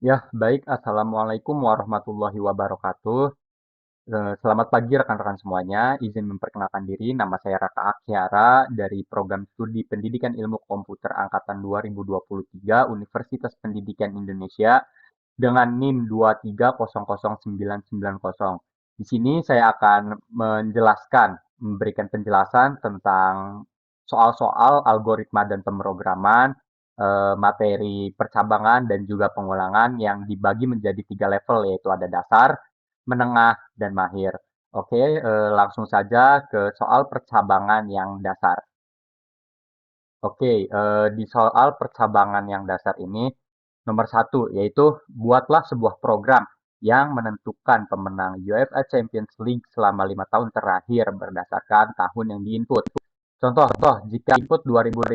Ya, baik. Assalamualaikum warahmatullahi wabarakatuh. Selamat pagi rekan-rekan semuanya. Izin memperkenalkan diri, nama saya Raka Akyara dari Program Studi Pendidikan Ilmu Komputer Angkatan 2023 Universitas Pendidikan Indonesia dengan NIM 2300990. Di sini saya akan memberikan penjelasan tentang soal-soal algoritma dan pemrograman, materi percabangan dan juga pengulangan yang dibagi menjadi 3 level, yaitu ada dasar, menengah, dan mahir. Oke, langsung saja ke soal percabangan yang dasar. Oke, di soal percabangan yang dasar ini, nomor satu, yaitu buatlah sebuah program yang menentukan pemenang UEFA Champions League selama 5 tahun terakhir berdasarkan tahun yang diinput. Contoh, jika input 2018,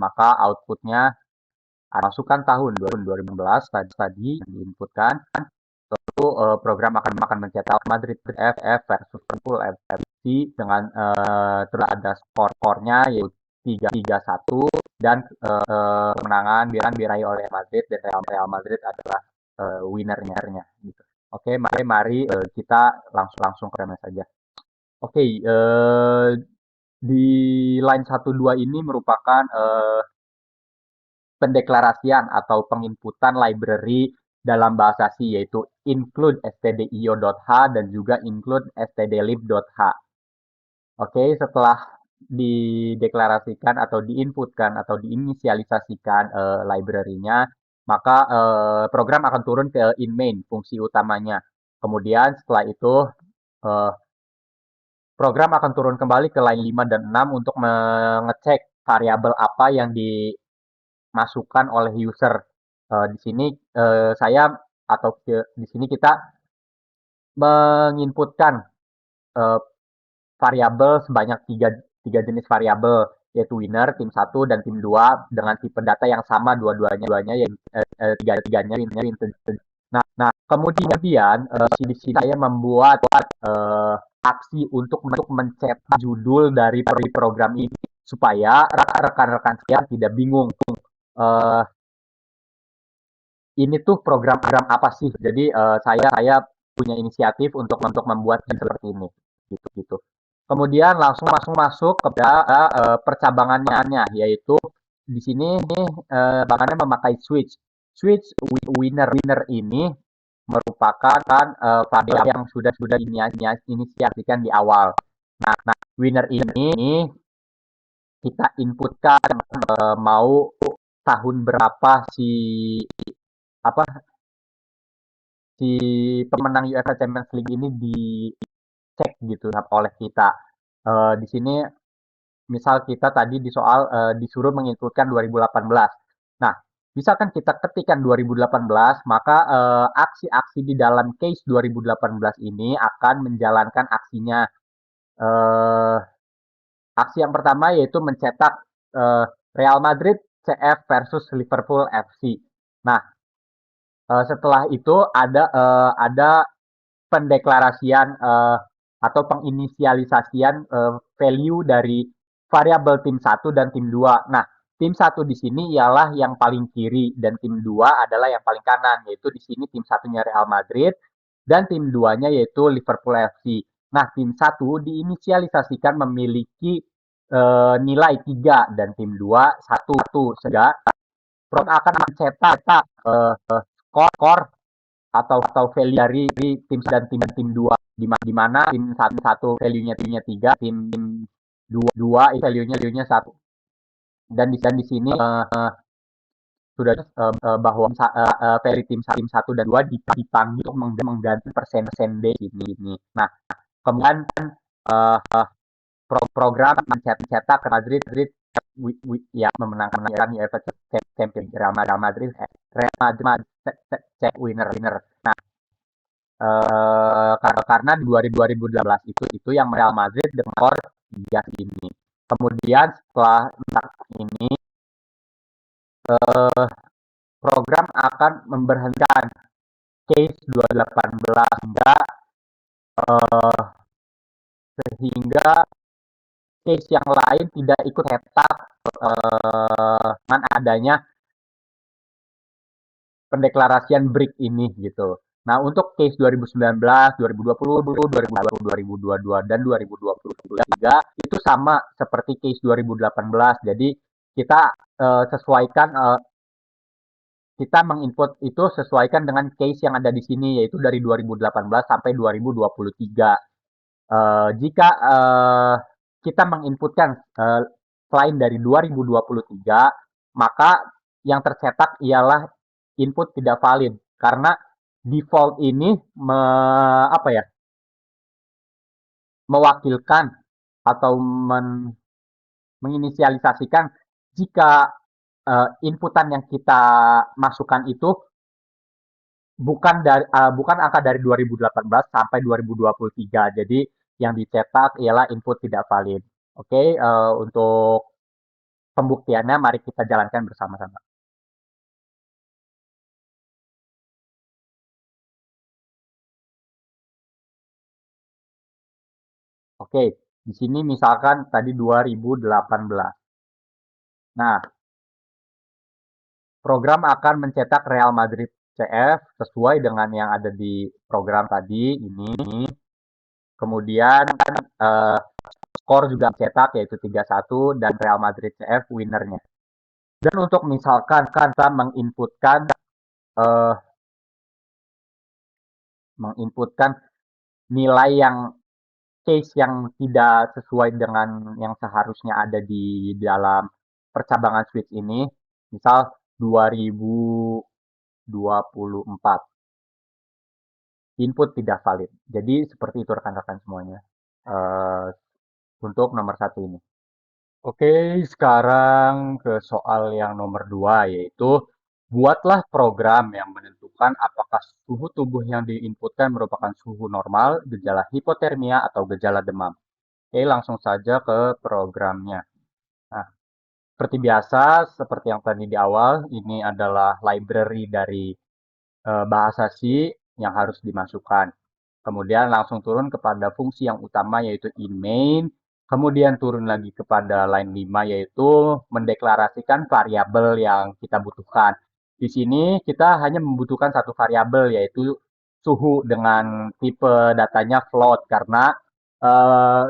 maka outputnya masukkan tahun 2018 tadi yang diinputkan. Lalu program akan mencetak Madrid FF versus Liverpool FC dengan terus ada skor-skornya yaitu 3-1 dan kemenangan diraih oleh Madrid dan Real Madrid adalah winnernya gitu. Oke, mari kita langsung ke remnya saja. Oke, di line 1-2 ini merupakan pendeklarasian atau penginputan library dalam bahasa C, yaitu include stdio.h dan juga include stdlib.h. Oke, setelah dideklarasikan atau diinputkan atau diinisialisasikan library-nya, maka program akan turun ke in main, fungsi utamanya. Kemudian setelah itu eh, program akan turun kembali ke line 5 dan 6 untuk mengecek variabel apa yang dimasukkan oleh user. Di sini saya atau di sini kita menginputkan eh, variabel sebanyak tiga jenis variabel, yaitu winner, tim satu dan tim 2 dengan tipe data yang sama dua-duanya yang tiga-tiganya integer. Nah, kemudian di sini saya membuat aksi untuk mencetak judul dari program ini supaya rekan-rekan saya tidak bingung. Eh, ini tuh program-program apa sih? Jadi saya punya inisiatif untuk membuat seperti ini, gitu. Kemudian langsung masuk kepada percabangannya, yaitu di sini bahannya memakai switch. Switch winner ini merupakan variabel yang sudah diinisiasikan di awal. Nah, winner ini kita inputkan mau tahun berapa si apa si pemenang UEFA Champions League ini dicek gitu oleh kita. Di sini misal kita tadi di soal disuruh menginputkan 2018. Nah, misalkan kita ketikkan 2018, maka aksi-aksi di dalam case 2018 ini akan menjalankan aksinya. Eh, Aksi yang pertama yaitu mencetak Real Madrid CF versus Liverpool FC. Nah, setelah itu ada pendeklarasian atau penginisialisasian value dari variabel tim satu dan tim 2. Nah, tim satu di sini ialah yang paling kiri dan tim 2 adalah yang paling kanan, yaitu di sini tim satunya Real Madrid dan tim 2-nya yaitu Liverpool FC. Nah, tim satu diinisialisasikan memiliki nilai 3 dan tim 2 1 sehingga Prom akan mencetak skor atau value dari tim dan tim 2 di mana tim satu value-nya 3, tim 2 value-nya 1. Dan di sini sudah bahwa value tim satu dan 2 dipanggil untuk mengganti persen D ini. Nah, kemudian uh, program mencetak Madrid ya memenangkan UEFA Champions Real Madrid cek winner. Nah, karena di 2018 itu yang Real Madrid dengan skor 3 ini. Kemudian setelah ini eh, program akan memberhentikan case 2018 eh, sehingga case yang lain tidak ikut cetak dengan adanya pendeklarasian BRIC ini gitu. Nah, untuk case 2019, 2020, 2022, dan 2023 itu sama seperti case 2018. Jadi kita sesuaikan kita menginput itu sesuaikan dengan case yang ada di sini yaitu dari 2018 sampai 2023. Jika kita menginputkan selain dari 2023, maka yang tercetak ialah input tidak valid karena default ini apa ya, mewakilkan atau menginisialisasikan jika inputan yang kita masukkan itu bukan angka dari 2018 sampai 2023. Jadi yang dicetak ialah input tidak valid. Oke, untuk pembuktiannya mari kita jalankan bersama-sama. Oke, di sini misalkan tadi 2018. Nah, program akan mencetak Real Madrid CF sesuai dengan yang ada di program tadi ini. Kemudian eh, skor juga cetak yaitu 3-1 dan Real Madrid CF winnernya. Dan untuk misalkan kita eh, menginputkan nilai yang case yang tidak sesuai dengan yang seharusnya ada di dalam percabangan switch ini, misal 2024, input tidak valid. Jadi seperti itu rekan-rekan semuanya. Uh, untuk nomor satu ini. Oke, sekarang ke soal yang nomor dua, yaitu buatlah program yang menentukan apakah suhu tubuh yang diinputkan merupakan suhu normal, gejala hipotermia, atau gejala demam. Oke, langsung saja ke programnya. Nah, seperti biasa, seperti yang tadi di awal, ini adalah library dari bahasa C yang harus dimasukkan. Kemudian langsung turun kepada fungsi yang utama yaitu in main. Kemudian turun lagi kepada line 5 yaitu mendeklarasikan variabel yang kita butuhkan. Di sini kita hanya membutuhkan satu variabel yaitu suhu dengan tipe datanya float karena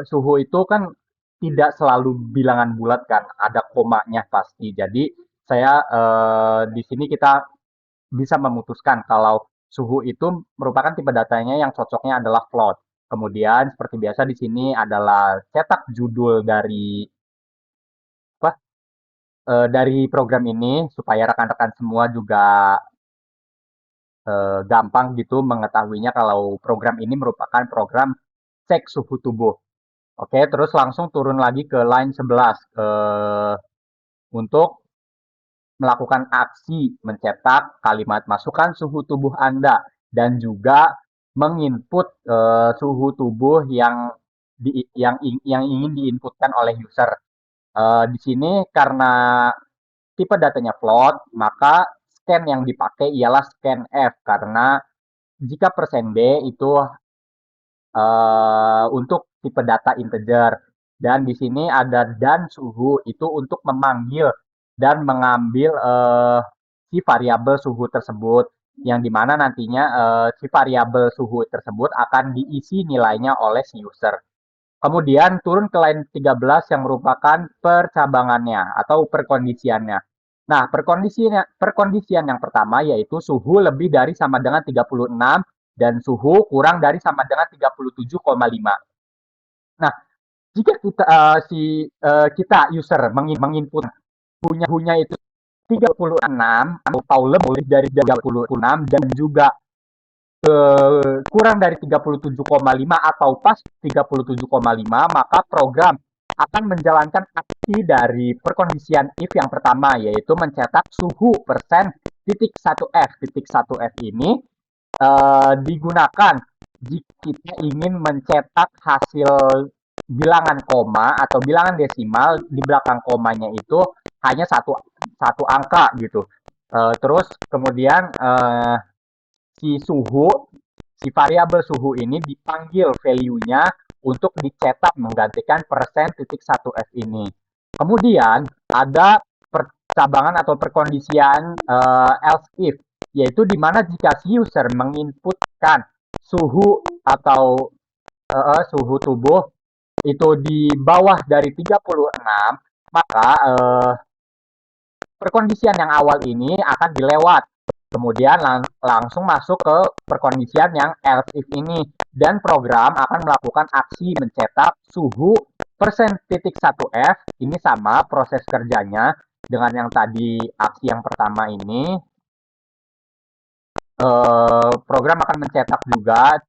suhu itu kan tidak selalu bilangan bulat kan, ada komanya pasti. Jadi saya di sini kita bisa memutuskan kalau suhu itu merupakan tipe datanya yang cocoknya adalah float. Kemudian seperti biasa di sini adalah cetak judul dari apa dari program ini supaya rekan-rekan semua juga gampang gitu mengetahuinya kalau program ini merupakan program cek suhu tubuh. Oke, terus langsung turun lagi ke line 11 untuk melakukan aksi mencetak kalimat masukkan suhu tubuh Anda dan juga menginput suhu tubuh yang ingin diinputkan oleh user. Di sini karena tipe datanya float, maka scan yang dipakai ialah scanf karena jika persen %d itu untuk tipe data integer. Dan di sini ada dan suhu itu untuk memanggil dan mengambil si variabel suhu tersebut yang dimana nantinya si variabel suhu tersebut akan diisi nilainya oleh si user. Kemudian turun ke line 13 yang merupakan percabangannya atau perkondisiannya. Nah, perkondisian yang pertama yaitu suhu lebih dari sama dengan 36 dan suhu kurang dari sama dengan 37,5. Nah, jika kita user menginput suhunya itu 36 atau lebih dari 36 dan juga kurang dari 37,5 atau pas 37,5, maka program akan menjalankan aksi dari perkondisian if yang pertama yaitu mencetak suhu persen titik 1F. Titik 1F ini digunakan jika kita ingin mencetak hasil bilangan koma atau bilangan desimal di belakang komanya itu hanya satu angka gitu. Terus kemudian si variabel suhu ini dipanggil value-nya untuk dicetak menggantikan persen titik 1F ini. Kemudian ada percabangan atau perkondisian else if. yaitu di mana jika si user menginputkan suhu atau suhu tubuh itu di bawah dari 36, maka perkondisian yang awal ini akan dilewat. Kemudian langsung masuk ke perkondisian yang else if ini. Dan program akan melakukan aksi mencetak suhu persen titik 1F. Ini sama proses kerjanya dengan yang tadi aksi yang pertama ini. Program akan mencetak juga,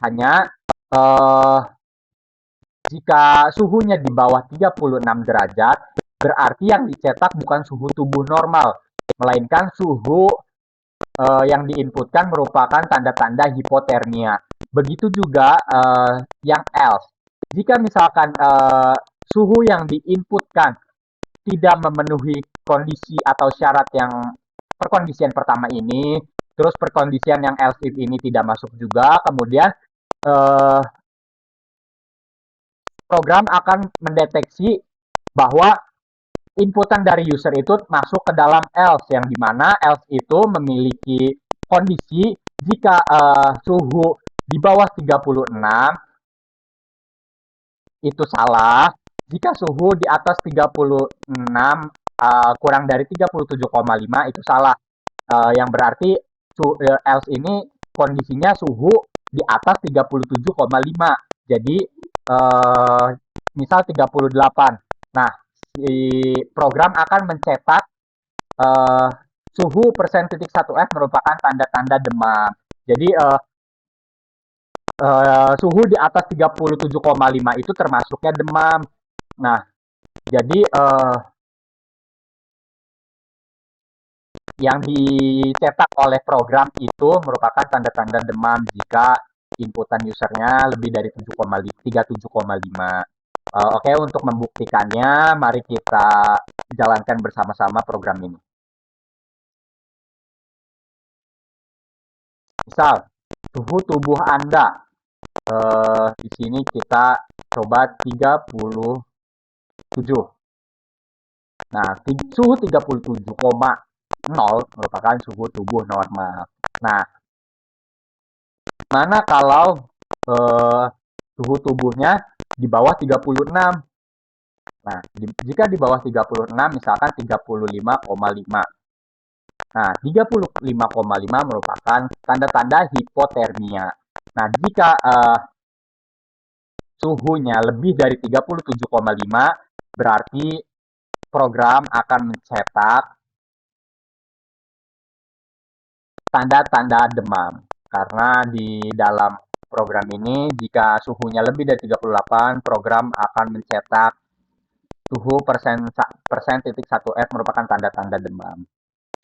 hanya jika suhunya di bawah 36 derajat, berarti yang dicetak bukan suhu tubuh normal, melainkan suhu yang diinputkan merupakan tanda-tanda hipotermia. Begitu juga yang else. Jika misalkan suhu yang diinputkan tidak memenuhi kondisi atau syarat yang perkondisian pertama ini, terus perkondisian yang else if ini tidak masuk juga, kemudian eh, program akan mendeteksi bahwa inputan dari user itu masuk ke dalam else, yang dimana else itu memiliki kondisi jika suhu di bawah 36 itu salah, jika suhu di atas 36 kurang dari 37,5 itu salah. Yang berarti else ini kondisinya suhu di atas 37,5. Jadi misal 38. Nah, si program akan mencetak suhu persen titik 1F merupakan tanda-tanda demam. Jadi suhu di atas 37,5 itu termasuknya demam. Nah, jadi yang dicetak oleh program itu merupakan tanda-tanda demam jika inputan usernya lebih dari 37,5. Oke, untuk membuktikannya, mari kita jalankan bersama-sama program ini. Misal, suhu tubuh Anda. Di sini kita coba 37. Nah, suhu 37,0 merupakan suhu tubuh normal. Nah, mana kalau suhu tubuhnya di bawah 36? Nah, jika di bawah 36, misalkan 35,5. Nah, 35,5 merupakan tanda-tanda hipotermia. Nah, jika suhunya lebih dari 37,5, berarti program akan mencetak tanda-tanda demam. Karena di dalam program ini, jika suhunya lebih dari 38, program akan mencetak suhu persen titik 1F merupakan tanda-tanda demam.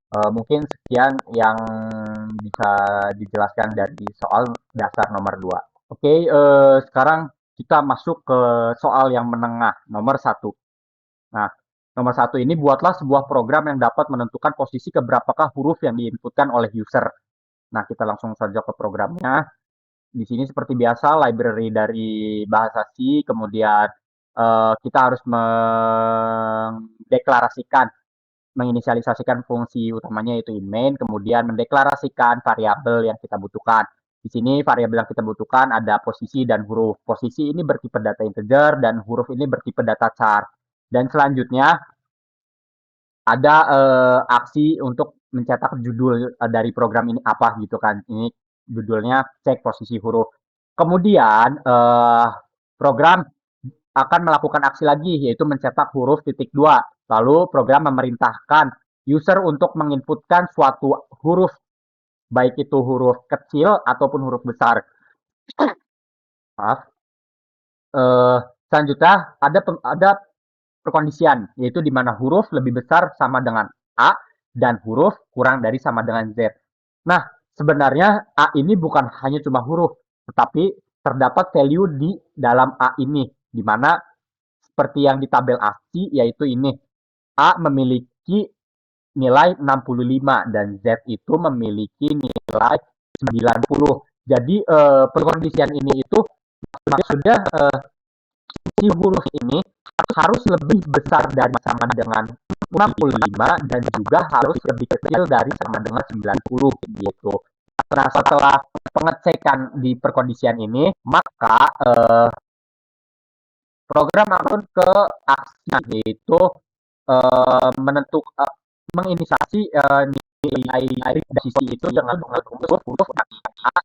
Mungkin sekian yang bisa dijelaskan dari soal dasar nomor 2. Oke, sekarang kita masuk ke soal yang menengah, nomor 1. Nah, nomor 1 ini, buatlah sebuah program yang dapat menentukan posisi keberapakah huruf yang diinputkan oleh user. Nah, kita langsung saja ke programnya. Di sini seperti biasa, library dari bahasa C, kemudian kita harus mendeklarasikan, menginisialisasikan fungsi utamanya yaitu in main, kemudian mendeklarasikan variabel yang kita butuhkan. Di sini variabel yang kita butuhkan ada posisi dan huruf. Posisi ini bertipe data integer dan huruf ini bertipe data char. Dan selanjutnya ada aksi untuk mencetak judul dari program ini apa gitu kan. Ini judulnya cek posisi huruf. Kemudian program akan melakukan aksi lagi, yaitu mencetak huruf titik 2. Lalu program memerintahkan user untuk menginputkan suatu huruf, baik itu huruf kecil ataupun huruf besar. Maaf. Selanjutnya ada perkondisian, yaitu di mana huruf lebih besar sama dengan A dan huruf kurang dari sama dengan Z. Nah, sebenarnya A ini bukan hanya cuma huruf, tetapi terdapat value di dalam A ini, di mana seperti yang di tabel aksi, yaitu ini. A memiliki nilai 65 dan Z itu memiliki nilai 90. Jadi perkondisian ini itu sudah si huruf ini harus lebih besar dari sama dengan 65 dan juga harus lebih kecil dari sama dengan 90 gitu. Nah, setelah pengecekan di perkondisian ini, maka program akan ke aksi, yaitu menginisiasi nilai sisi itu dengan mengumpul huruf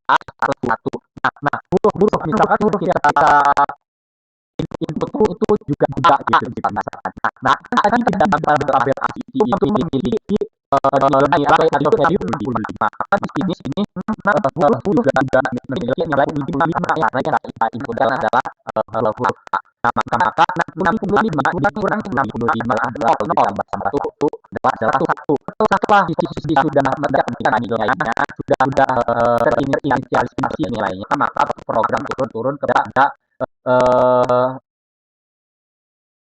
A satu. Nah, huruf misalkan huruf kita input itu juga gitu misalkan. Nah, tadi kita dalam tabel ACT itu memiliki nilai atau value 65. Maka di sini huruf juga memiliki nilai 65 karena yang kita inputkan adalah huruf A. Nah, maka 65 dikurang 65 adalah 0 ditambah 1 adalah 1. Setelah sisi sudah mendapatkan nilainya, sudah terinisialisasi nilainya, maka program turun kepada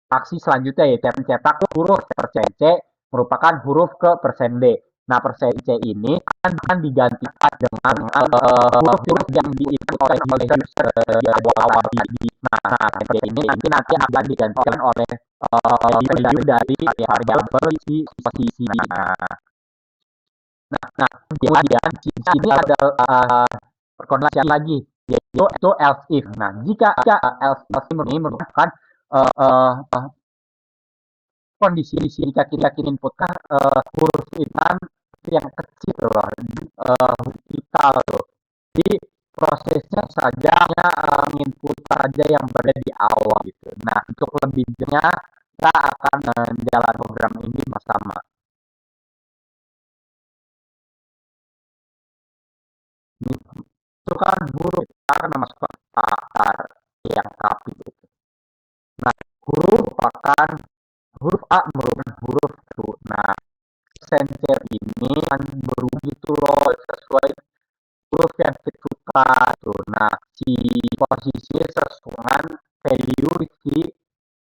aksi selanjutnya yaitu mencetak huruf persen C merupakan huruf ke persen D. Nah, persen C ini akan digantikan dengan huruf yang diinput oleh user di awal tadi. Nah, persen ini nanti akan digantikan oleh value dari variabel si posisi. Nah, kemudian di sini ada perkondisian lagi, yaitu else if. Nah, jika else if ini merupakan kondisi jika kita inputkan huruf iman yang kecil loh, vital loh. Jadi prosesnya saja input saja yang berada di awal gitu. Nah, untuk lebihnya kita akan menjalankan program ini bersama. Masukkan huruf karena masukkan akar yang rapi gitu. Nah, huruf A merupakan huruf itu. Nah, sensor ini kan berubah gitu loh sesuai huruf yang kita suka tuh. Nah, si posisi sesuai value si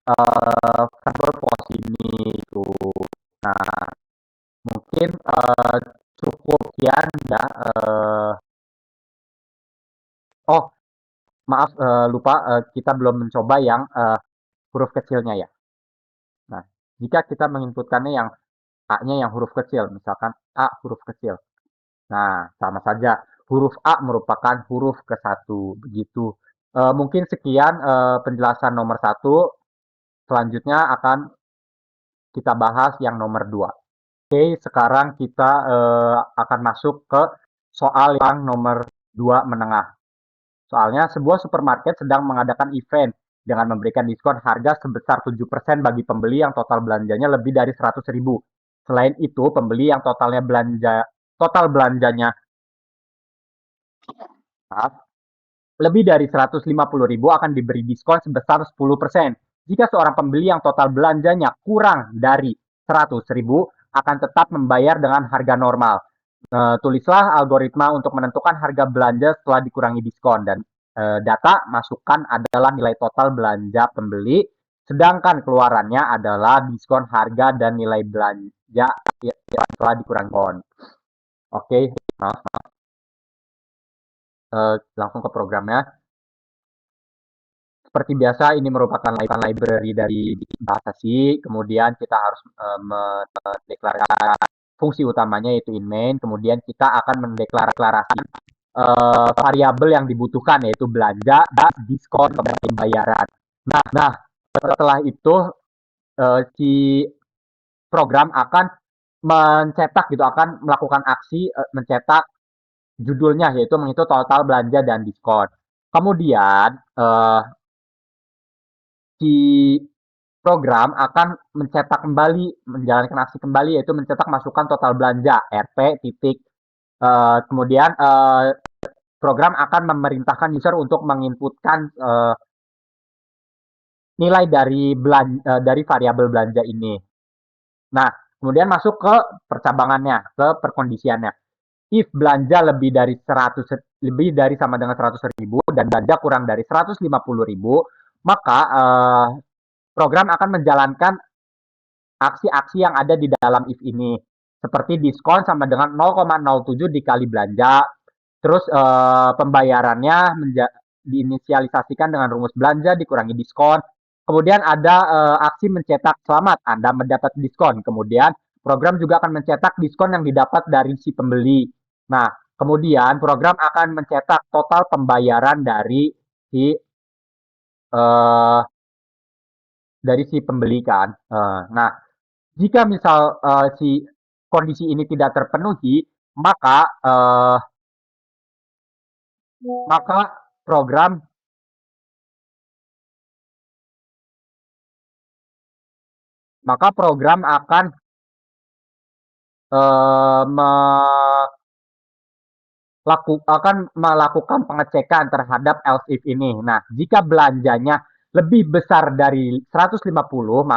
verbal pos ini tuh. Nah, mungkin cukup ya. Oh, maaf, lupa, kita belum mencoba yang huruf kecilnya ya. Nah, jika kita menginputkannya yang A-nya yang huruf kecil, misalkan A huruf kecil. Nah, sama saja. Huruf A merupakan huruf ke-1, begitu. Mungkin sekian penjelasan nomor 1. Selanjutnya akan kita bahas yang nomor 2. Oke, sekarang kita akan masuk ke soal yang nomor 2 menengah. Soalnya, sebuah supermarket sedang mengadakan event dengan memberikan diskon harga sebesar 7% bagi pembeli yang total belanjanya lebih dari 100.000. Selain itu, pembeli yang total belanjanya lebih dari 150.000 akan diberi diskon sebesar 10%. Jika seorang pembeli yang total belanjanya kurang dari 100.000 akan tetap membayar dengan harga normal. Tulislah algoritma untuk menentukan harga belanja setelah dikurangi diskon dan data masukkan adalah nilai total belanja pembeli, sedangkan keluarannya adalah diskon harga dan nilai belanja setelah dikurangi diskon. Oke, langsung ke programnya. Seperti biasa, ini merupakan library dari bahasa C. Kemudian kita harus mendeklarasikan fungsi utamanya yaitu in main. Kemudian kita akan mendeklarasikan variabel yang dibutuhkan yaitu belanja, diskon, kemudian pembayaran. Nah, setelah itu si program akan mencetak gitu, akan melakukan aksi mencetak judulnya yaitu menghitung total belanja dan diskon. Kemudian si program akan mencetak kembali, menjalankan aksi kembali yaitu mencetak masukan total belanja RP titik. Kemudian program akan memerintahkan user untuk menginputkan nilai dari variabel belanja ini. Nah, kemudian masuk ke percabangannya, ke perkondisiannya. If belanja lebih dari sama dengan 100.000 dan belanja kurang dari 150.000, maka program akan menjalankan aksi-aksi yang ada di dalam if ini. Seperti diskon sama dengan 0,07 dikali belanja. Terus pembayarannya diinisialisasikan dengan rumus belanja dikurangi diskon. Kemudian ada aksi mencetak selamat, Anda mendapat diskon. Kemudian program juga akan mencetak diskon yang didapat dari si pembeli. Nah, kemudian program akan mencetak total pembayaran si eh, dari si pembeli kan. Nah, jika misal si kondisi ini tidak terpenuhi, maka maka program program akan eh, me- akan melakukan pengecekan terhadap else if ini. Nah, jika belanjanya lebih besar dari 150,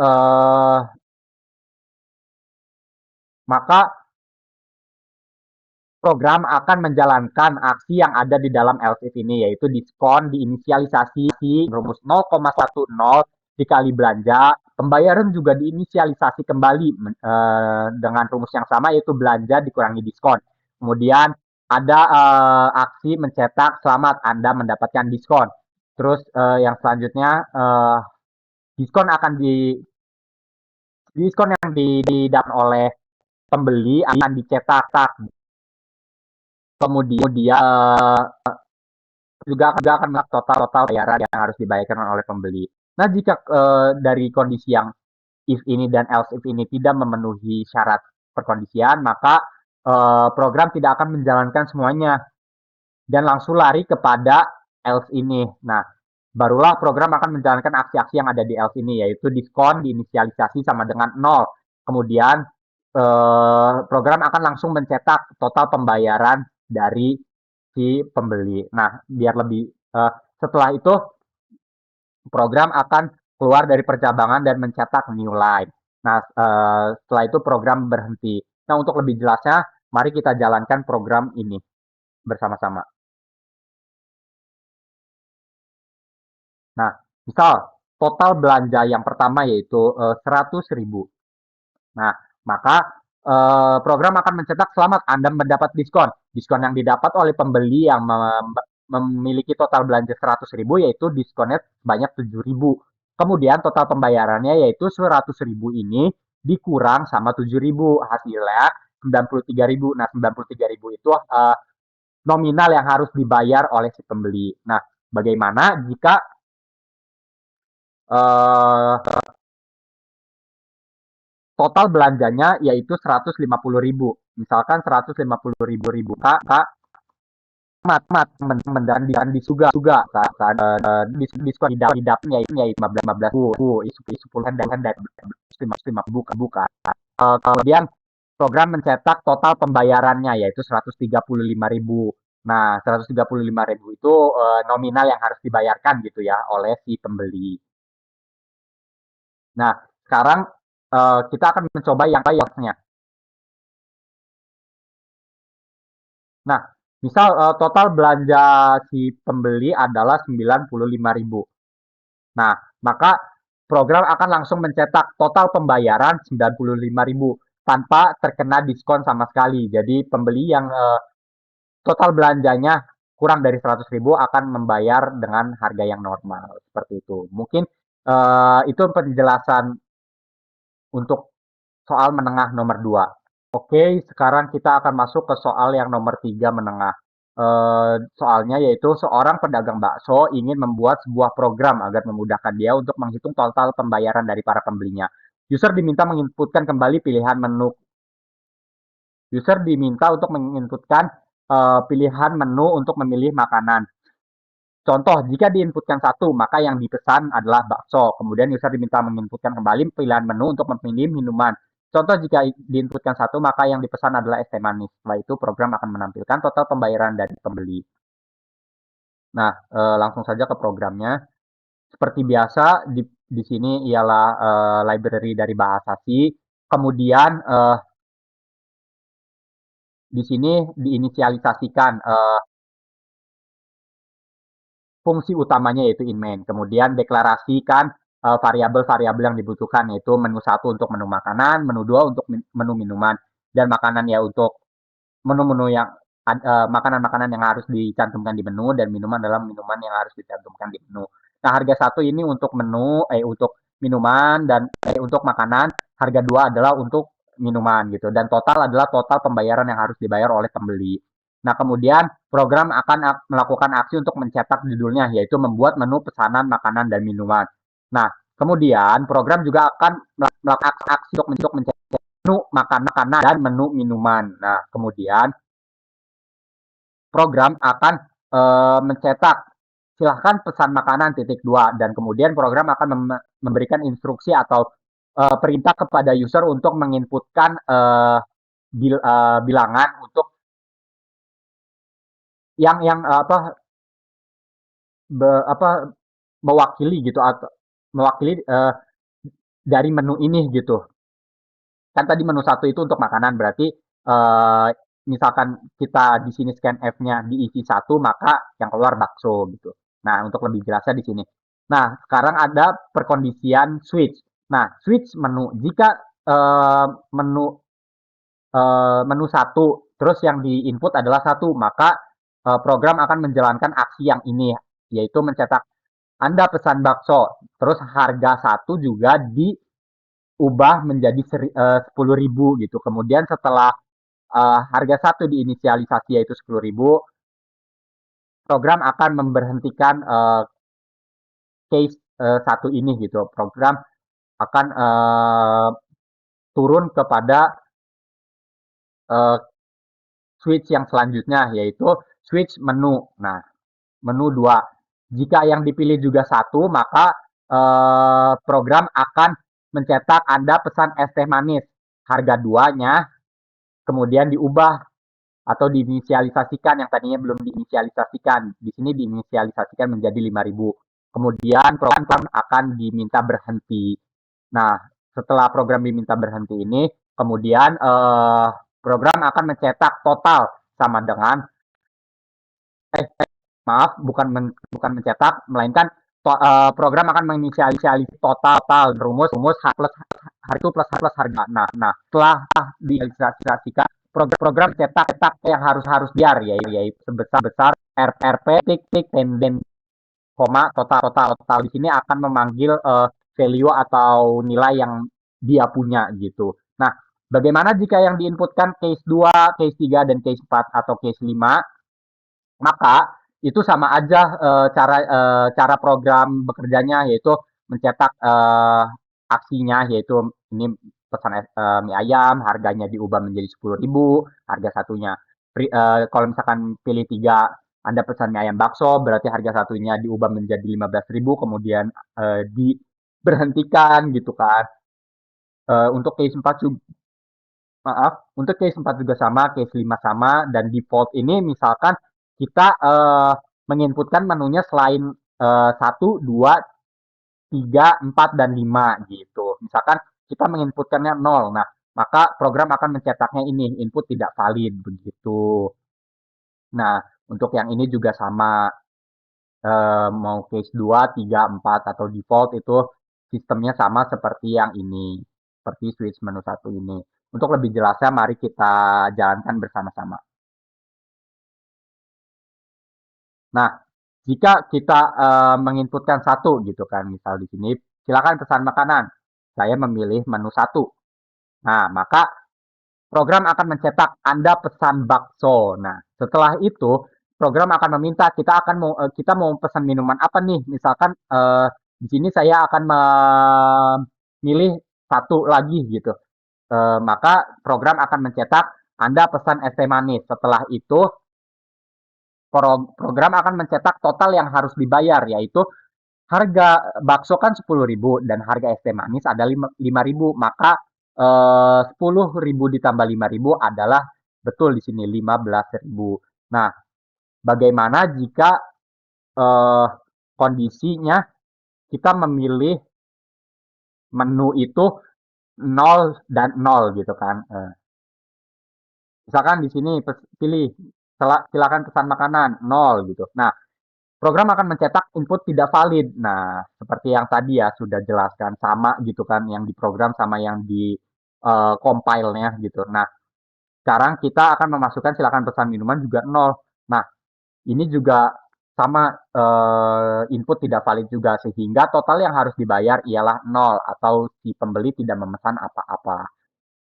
eh, maka program akan menjalankan aksi yang ada di dalam else if ini, yaitu diskon diinisialisasi rumus 0,10 dikali belanja, pembayaran juga diinisialisasi kembali dengan rumus yang sama, yaitu belanja dikurangi diskon. Kemudian ada aksi mencetak selamat, Anda mendapatkan diskon. Terus yang selanjutnya diskon akan diskon yang didapat oleh pembeli akan dicetak. Kemudian juga akan melihat total bayaran yang harus dibayarkan oleh pembeli. Nah, jika dari kondisi yang if ini dan else if ini tidak memenuhi syarat perkondisian, maka program tidak akan menjalankan semuanya dan langsung lari kepada else ini. Nah, barulah program akan menjalankan aksi-aksi yang ada di else ini, yaitu diskon diinisialisasi sama dengan 0. Kemudian program akan langsung mencetak total pembayaran dari si pembeli. Nah, biar lebih setelah itu program akan keluar dari percabangan dan mencetak new line. Nah, setelah itu program berhenti. Nah, untuk lebih jelasnya, mari kita jalankan program ini bersama-sama. Nah, misal total belanja yang pertama yaitu 100.000. Nah, maka program akan mencetak selamat Anda mendapat diskon. Diskon yang didapat oleh pembeli yang memiliki total belanja 100.000 yaitu diskonnya sebanyak 7.000. Kemudian total pembayarannya yaitu 100.000 ini dikurang sama 7.000, hasilnya 93.000. Nah, 93.000 itu nominal yang harus dibayar oleh si pembeli. Nah, bagaimana jika eh, total belanjanya yaitu 150.000. Misalkan 150.000 kak, kak mat dan juga kan diskon didapnya yaitu 15 10 dan dari 5 buka. Kemudian program mencetak total pembayarannya yaitu 135.000. Nah, 135.000 itu nominal yang harus dibayarkan gitu ya oleh si pembeli. Nah, sekarang kita akan mencoba yang nya. Nah, misal total belanja si pembeli adalah 95.000. Nah, maka program akan langsung mencetak total pembayaran 95.000 tanpa terkena diskon sama sekali. Jadi pembeli yang total belanjanya kurang dari 100.000 akan membayar dengan harga yang normal seperti itu. Mungkin itu penjelasan untuk soal menengah nomor 2. Oke, sekarang kita akan masuk ke soal yang nomor 3 menengah. Soalnya yaitu seorang pedagang bakso ingin membuat sebuah program agar memudahkan dia untuk menghitung total pembayaran dari para pembelinya. User diminta menginputkan kembali pilihan menu. User diminta untuk menginputkan pilihan menu untuk memilih makanan. Contoh, jika diinputkan satu, maka yang dipesan adalah bakso. Kemudian user diminta menginputkan kembali pilihan menu untuk memilih minuman. Contoh, jika diinputkan satu, maka yang dipesan adalah es teh manis. Setelah itu, program akan menampilkan total pembayaran dari pembeli. Nah, langsung saja ke programnya. Seperti biasa, di sini ialah library dari bahasa C. Kemudian, di sini diinisialisasikan fungsi utamanya yaitu in main. Kemudian deklarasikan variabel-variabel yang dibutuhkan yaitu menu 1 untuk menu makanan, menu 2 untuk menu minuman, dan makanan ya untuk menu-menu yang makanan-makanan yang harus dicantumkan di menu dan minuman dalam minuman yang harus dicantumkan di menu. Nah, harga satu ini untuk untuk minuman dan untuk makanan, harga dua adalah untuk minuman gitu. Dan total adalah total pembayaran yang harus dibayar oleh pembeli. Nah, kemudian program akan melakukan aksi untuk mencetak judulnya, yaitu membuat menu pesanan makanan dan minuman. Nah, kemudian program juga akan melakukan aksi untuk mencetak menu makanan dan menu minuman. Nah, kemudian program akan mencetak silahkan pesan makanan titik dua dan kemudian program akan memberikan instruksi atau perintah kepada user untuk menginputkan bilangan untuk yang apa mewakili gitu atau mewakili dari menu ini gitu. Kan tadi menu satu itu untuk makanan berarti misalkan kita di sini scan F-nya diisi satu maka yang keluar bakso gitu. Nah, untuk lebih jelasnya di sini. Nah, sekarang ada perkondisian switch. Nah, switch menu jika menu satu terus yang di input adalah satu maka program akan menjalankan aksi yang ini yaitu mencetak Anda pesan bakso terus harga satu juga diubah menjadi 10.000 gitu. Kemudian setelah harga satu diinisialisasi yaitu 10.000, program akan memberhentikan case satu ini gitu. Program akan turun kepada uh, switch yang selanjutnya yaitu switch menu. Nah, menu 2. Jika yang dipilih juga satu, maka program akan mencetak Anda pesan es teh manis. Harga 2-nya kemudian diubah atau diinisialisasikan yang tadinya belum diinisialisasikan. Di sini diinisialisasikan menjadi 5.000. Kemudian program akan diminta berhenti. Nah, setelah program diminta berhenti ini, kemudian program akan mencetak total sama dengan maaf bukan mencetak melainkan program akan menginisialisasi total rumus plus hari itu plus harga. Nah setelah diinisialisasikan program cetak yang harus biar yaitu sebesar RP tik tenden koma total di sini akan memanggil value atau nilai yang dia punya gitu. Nah, bagaimana jika yang diinputkan case 2, case 3 dan case 4 atau case 5? Maka itu sama aja cara program bekerjanya yaitu mencetak aksinya yaitu ini pesan mie ayam harganya diubah menjadi 10.000 harga satunya. Kalau misalkan pilih 3 Anda pesan mie ayam bakso berarti harga satunya diubah menjadi 15.000 kemudian diberhentikan gitu kan. Untuk case 4 untuk case 4 juga sama, case 5 sama, dan default ini misalkan kita menginputkan menunya selain 1, 2, 3, 4, dan 5 gitu. Misalkan kita menginputkannya 0, nah maka program akan mencetaknya ini, input tidak valid begitu. Nah, untuk yang ini juga sama, mau case 2, 3, 4, atau default itu sistemnya sama seperti yang ini, seperti switch menu satu ini. Untuk lebih jelasnya, mari kita jalankan bersama-sama. Nah, jika kita menginputkan satu gitu kan, misal di sini, silakan pesan makanan. Saya memilih menu satu. Nah, maka program akan mencetak Anda pesan bakso. Nah, setelah itu program akan meminta kita mau pesan minuman apa nih? Misalkan di sini saya akan memilih satu lagi gitu. Maka program akan mencetak Anda pesan es teh manis. Setelah itu program akan mencetak total yang harus dibayar yaitu harga bakso kan 10.000 dan harga es teh manis ada 5.000 maka 10.000 ditambah 5.000 adalah betul di sini 15.000. Nah, bagaimana jika eh, kondisinya kita memilih menu itu 0 dan 0 gitu kan. Misalkan di sini pilih silakan pesan makanan 0 gitu. Nah, program akan mencetak input tidak valid. Nah, seperti yang tadi ya sudah jelaskan sama gitu kan yang diprogram sama yang di compile-nya gitu. Nah, sekarang kita akan memasukkan silakan pesan minuman juga 0. Nah, ini juga sama input tidak valid juga, sehingga total yang harus dibayar ialah nol atau si pembeli tidak memesan apa-apa.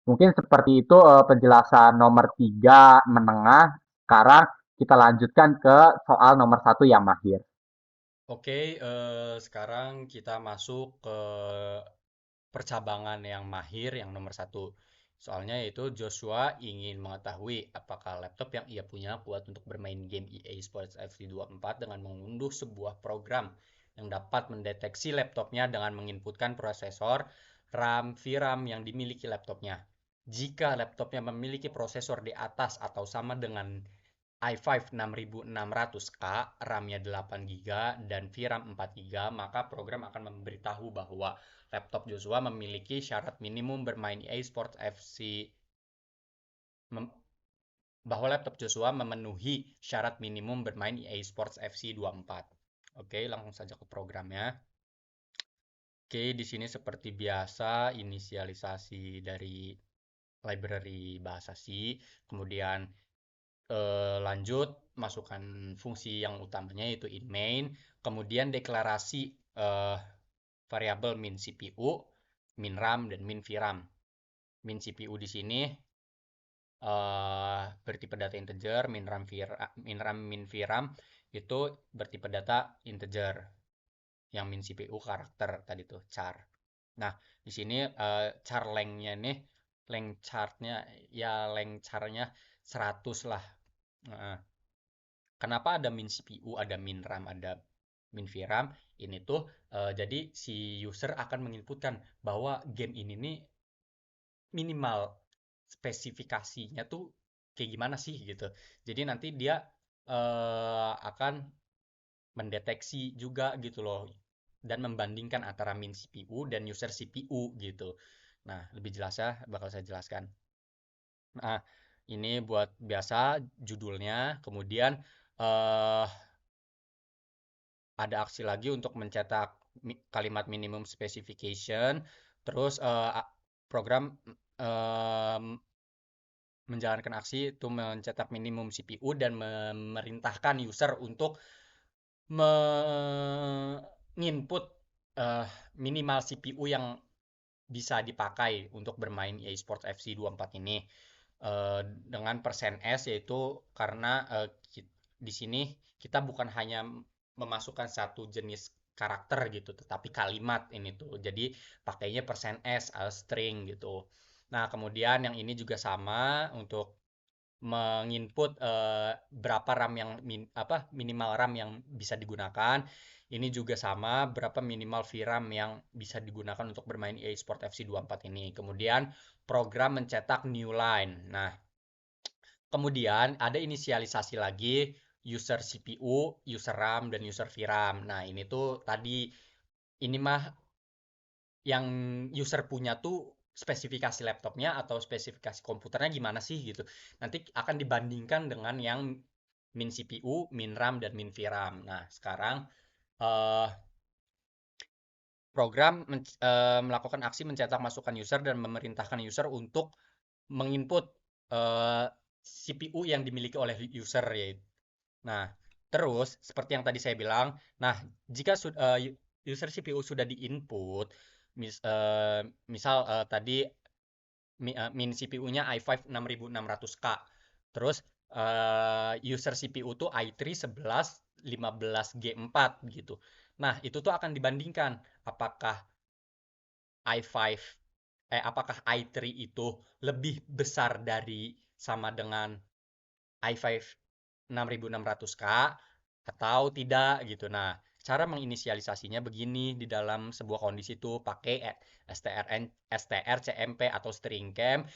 Mungkin seperti itu penjelasan nomor 3 menengah. Sekarang kita lanjutkan ke soal nomor 1 yang mahir. Oke, sekarang kita masuk ke percabangan yang mahir yang nomor satu. Soalnya yaitu Joshua ingin mengetahui apakah laptop yang ia punya kuat untuk bermain game EA Sports FC 24 dengan mengunduh sebuah program yang dapat mendeteksi laptopnya dengan menginputkan prosesor, RAM, VRAM yang dimiliki laptopnya. Jika laptopnya memiliki prosesor di atas atau sama dengan i5 6600K, RAM-nya 8 GB dan VRAM 4 GB, maka program akan memberitahu bahwa laptop Joshua memiliki syarat minimum bermain EA Sports FC mem- bahwa laptop Joshua memenuhi syarat minimum bermain EA Sports FC 24. Oke, langsung saja ke programnya. Oke, di sini seperti biasa inisialisasi dari library bahasa C, kemudian lanjut masukkan fungsi yang utamanya yaitu in main, kemudian deklarasi variabel min CPU, min RAM dan min VRAM. Min CPU di sini bertipe data integer, min RAM min VRAM itu bertipe data integer. Yang min CPU karakter tadi tuh char. Nah, di sini char length-nya nih, length chartnya ya length charnya 100 lah. Nah, kenapa ada min CPU, ada min RAM, ada min VRAM? Ini tuh jadi si user akan menginputkan bahwa game ini nih minimal spesifikasinya tuh kayak gimana sih gitu. Jadi nanti dia akan mendeteksi juga gitu loh dan membandingkan antara min CPU dan user CPU gitu. Nah, lebih jelasnya bakal saya jelaskan. Nah, ini buat biasa judulnya, kemudian eh ada aksi lagi untuk mencetak kalimat minimum specification, terus program em, menjalankan aksi itu mencetak minimum CPU dan memerintahkan user untuk menginput eh, minimal CPU yang bisa dipakai untuk bermain EA Sports FC 24 ini dengan persen S, yaitu karena di sini kita bukan hanya memasukkan satu jenis karakter gitu tetapi kalimat ini tuh, jadi pakainya persen S alias string gitu. Nah, kemudian yang ini juga sama untuk menginput berapa RAM yang minimal RAM yang bisa digunakan. Ini juga sama berapa minimal VRAM yang bisa digunakan untuk bermain EA Sport FC 24 ini. Kemudian program mencetak new line. Nah, kemudian ada inisialisasi lagi user CPU, user RAM dan user VRAM. Nah, ini tuh tadi ini mah yang user punya tuh spesifikasi laptopnya atau spesifikasi komputernya gimana sih gitu. Nanti akan dibandingkan dengan yang min CPU, min RAM, dan min VRAM. Nah, sekarang eh, program melakukan aksi mencetak masukan user dan memerintahkan user untuk menginput eh, CPU yang dimiliki oleh user yaitu. Nah, terus seperti yang tadi saya bilang, nah jika user CPU sudah diinput, misal tadi min CPU-nya i5 6600K. Terus user CPU tuh i3 11 15G4 gitu. Nah, itu tuh akan dibandingkan apakah i5 apakah i3 itu lebih besar dari sama dengan i5 6600K atau tidak gitu. Nah, cara menginisialisasinya begini di dalam sebuah kondisi itu pakai strcmp atau string cam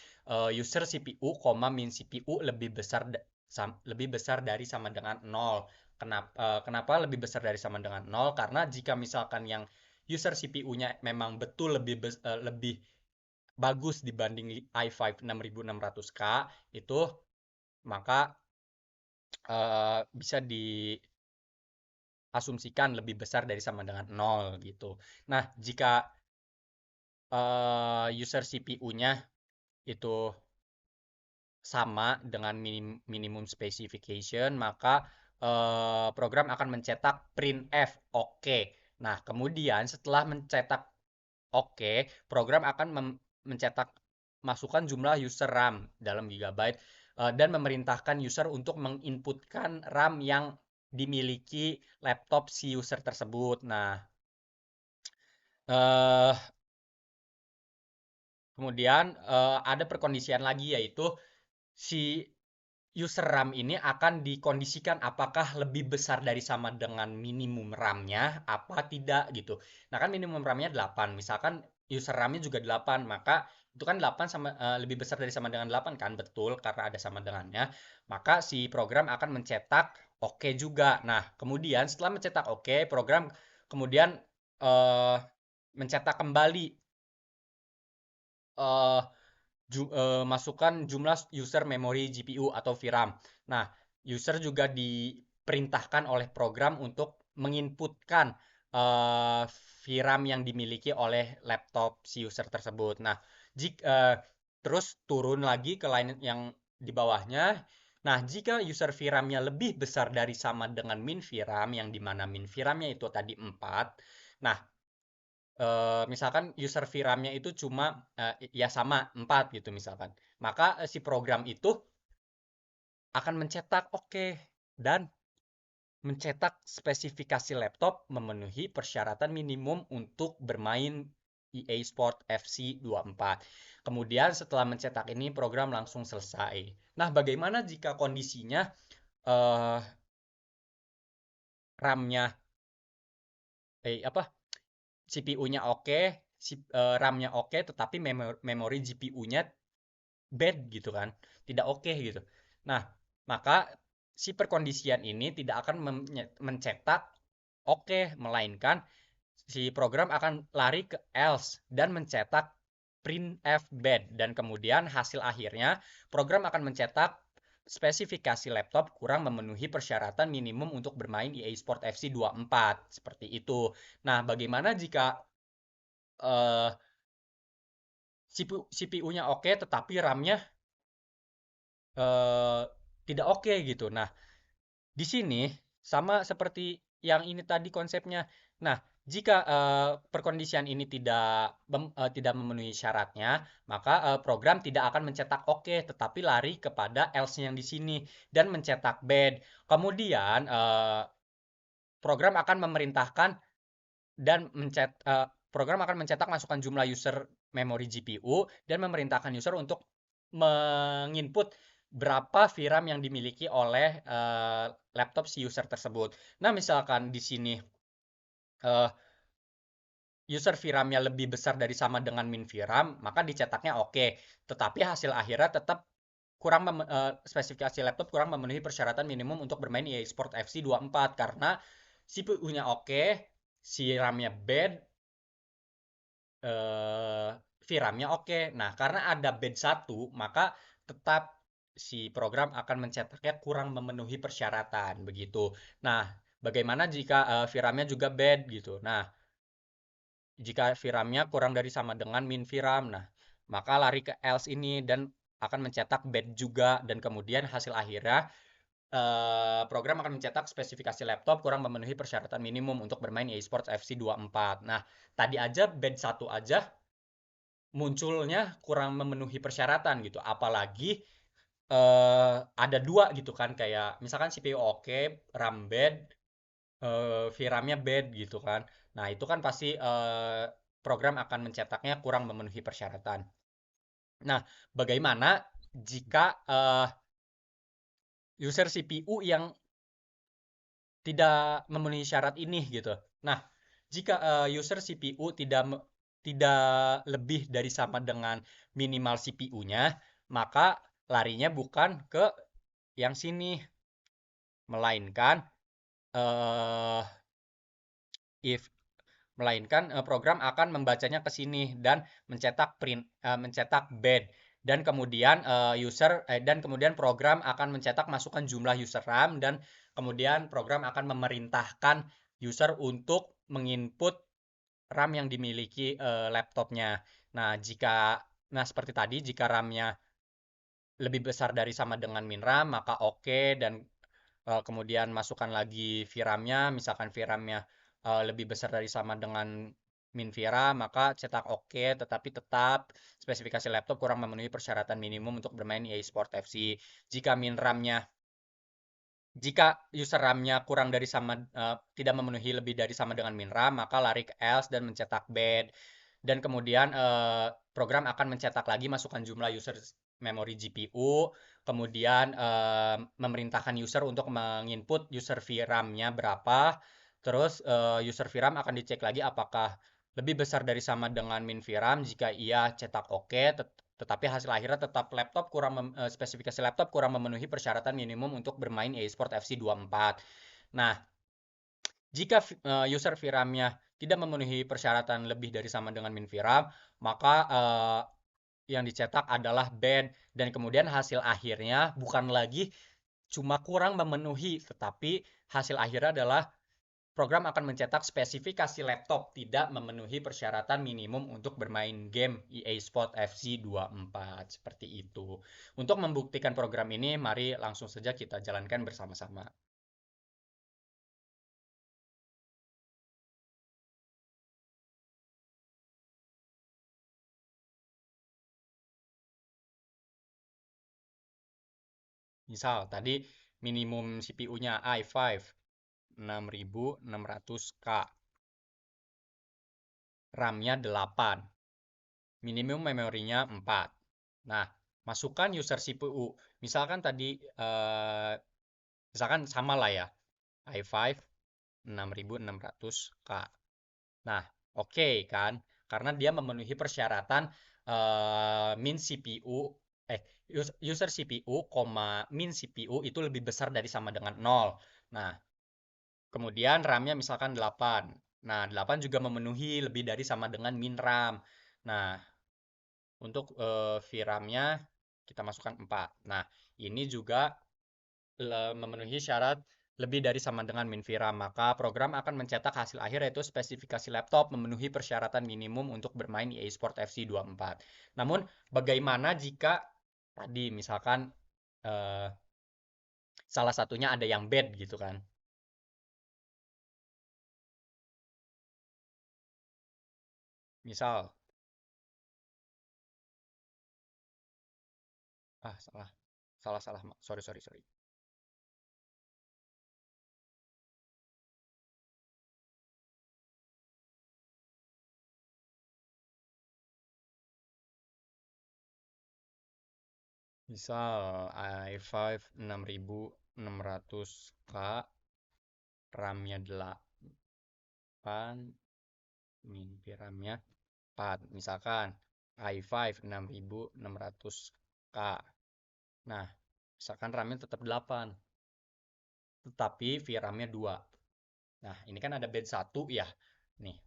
user CPU, min CPU lebih besar dari sama dengan 0. Kenapa lebih besar dari sama dengan 0? Karena jika misalkan yang user CPU-nya memang betul lebih bagus dibanding i5 6600K itu, maka bisa diasumsikan lebih besar dari sama dengan 0 gitu. Nah, jika user CPU-nya itu sama dengan minimum specification, maka program akan mencetak printf oke. Nah, kemudian setelah mencetak oke, program akan mencetak masukkan jumlah user RAM dalam gigabyte dan memerintahkan user untuk menginputkan RAM yang dimiliki laptop si user tersebut. Nah, eh, kemudian ada perkondisian lagi, yaitu si user RAM ini akan dikondisikan apakah lebih besar dari sama dengan minimum RAM-nya apa tidak gitu. Nah, kan minimum RAM-nya 8. Misalkan user RAM-nya juga 8, maka itu kan 8 sama lebih besar dari sama dengan 8 kan? Betul, karena ada sama dengannya. Maka si program akan mencetak oke juga. Nah, kemudian setelah mencetak oke, program kemudian eh, mencetak kembali eh, masukkan jumlah user memory GPU atau VRAM. Nah, user juga diperintahkan oleh program untuk menginputkan VRAM yang dimiliki oleh laptop si user tersebut. Nah, terus turun lagi ke line yang di bawahnya. Nah, jika user VRAM-nya lebih besar dari sama dengan min VRAM, yang dimana min VRAM-nya itu tadi 4. Nah, misalkan user VRAM-nya itu cuma ya sama 4 gitu misalkan. Maka si program itu akan mencetak oke dan mencetak spesifikasi laptop memenuhi persyaratan minimum untuk bermain EA Sport FC 24. Kemudian setelah mencetak ini program langsung selesai. Nah, bagaimana jika kondisinya eh, RAM-nya apa CPU-nya oke, RAM-nya oke, tetapi memori GPU-nya bad gitu kan, tidak oke gitu. Nah, maka si perkondisian ini tidak akan mencetak oke, melainkan si program akan lari ke else dan mencetak printf bad, dan kemudian hasil akhirnya program akan mencetak spesifikasi laptop kurang memenuhi persyaratan minimum untuk bermain EA Sport FC 24 seperti itu. Nah, bagaimana jika eh, CPU-nya oke tetapi RAM-nya eh, tidak oke gitu. Nah, di sini sama seperti yang ini tadi konsepnya. Nah, jika perkondisian ini tidak memenuhi syaratnya, maka program tidak akan mencetak oke, tetapi lari kepada else yang di sini dan mencetak bad. Kemudian program akan memerintahkan dan program akan mencetak masukkan jumlah user memori GPU dan memerintahkan user untuk menginput berapa VRAM yang dimiliki oleh laptop si user tersebut. Nah, misalkan di sini uh, user VRAM-nya lebih besar dari sama dengan min VRAM, maka dicetaknya oke. Tetapi hasil akhirnya tetap kurang spesifikasi laptop kurang memenuhi persyaratan minimum untuk bermain EA Sport FC 24 karena CPU-nya oke, si RAM-nya bad, VRAM-nya oke. Nah, karena ada bad 1, maka tetap si program akan mencetaknya kurang memenuhi persyaratan begitu. Nah, bagaimana jika VRAM-nya juga bad gitu? Nah, jika VRAM-nya kurang dari sama dengan min VRAM, nah maka lari ke else ini dan akan mencetak bad juga, dan kemudian hasil akhirnya program akan mencetak spesifikasi laptop kurang memenuhi persyaratan minimum untuk bermain EA Sports FC 24. Nah, tadi aja bad 1 aja munculnya kurang memenuhi persyaratan gitu. Apalagi ada dua gitu kan, kayak misalkan CPU oke, RAM bad, VRAM-nya bad gitu kan. Nah, itu kan pasti program akan mencetaknya kurang memenuhi persyaratan. Nah, bagaimana jika user CPU yang tidak memenuhi syarat ini gitu? Nah, jika user CPU tidak lebih dari sama dengan minimal CPU-nya, maka larinya bukan ke yang sini, melainkan eh if melainkan program akan membacanya ke sini dan mencetak bad, dan kemudian dan kemudian program akan mencetak masukkan jumlah user RAM, dan kemudian program akan memerintahkan user untuk menginput RAM yang dimiliki laptopnya. Nah, seperti tadi, jika RAM-nya lebih besar dari sama dengan min RAM, maka oke, dan kemudian masukkan lagi VRAM-nya, misalkan VRAM-nya lebih besar dari sama dengan min VRAM, maka cetak oke, tetapi tetap spesifikasi laptop kurang memenuhi persyaratan minimum untuk bermain EA Sport FC. Jika min RAM-nya Jika user RAM-nya kurang dari sama tidak memenuhi lebih dari sama dengan min RAM, maka lari ke else dan mencetak bed. Dan kemudian program akan mencetak lagi masukkan jumlah user memori GPU, kemudian memerintahkan user untuk menginput user VRAM-nya berapa. Terus user VRAM akan dicek lagi apakah lebih besar dari sama dengan min VRAM. Jika iya, cetak oke. Tetapi hasil akhirnya tetap spesifikasi laptop kurang memenuhi persyaratan minimum untuk bermain eSport FC 24. Nah, jika user VRAM-nya tidak memenuhi persyaratan lebih dari sama dengan min VRAM, maka yang dicetak adalah bad, dan kemudian hasil akhirnya bukan lagi cuma kurang memenuhi, tetapi hasil akhirnya adalah program akan mencetak spesifikasi laptop tidak memenuhi persyaratan minimum untuk bermain game EA Sport FC 24. Seperti itu. Untuk membuktikan program ini, mari langsung saja kita jalankan bersama-sama. Misal, tadi minimum CPU-nya i5 6600K, RAM-nya 8, minimum memorinya 4. Nah, masukkan user CPU. Misalkan tadi, misalkan sama lah ya, i5 6600K. Nah, oke kan? Karena dia memenuhi persyaratan min CPU, eh, user CPU, min CPU itu lebih besar dari sama dengan 0. Nah, kemudian RAM-nya misalkan 8. Nah, 8 juga memenuhi lebih dari sama dengan min RAM. Nah, untuk VRAM-nya kita masukkan 4. Nah, ini juga memenuhi syarat lebih dari sama dengan min VRAM, maka program akan mencetak hasil akhir yaitu spesifikasi laptop memenuhi persyaratan minimum untuk bermain EA Sport FC 24. Namun, bagaimana jika tadi misalkan eh, salah satunya ada yang bad gitu kan? Misal, salah, salah, salah, sorry, sorry, sorry. Misal i5 6600K, RAM-nya 8, min RAM-nya 4. Misalkan i5 6600K. Nah, misalkan RAM-nya tetap 8, tetapi VRAM-nya 2. Nah, ini kan ada bed 1 ya. Nih,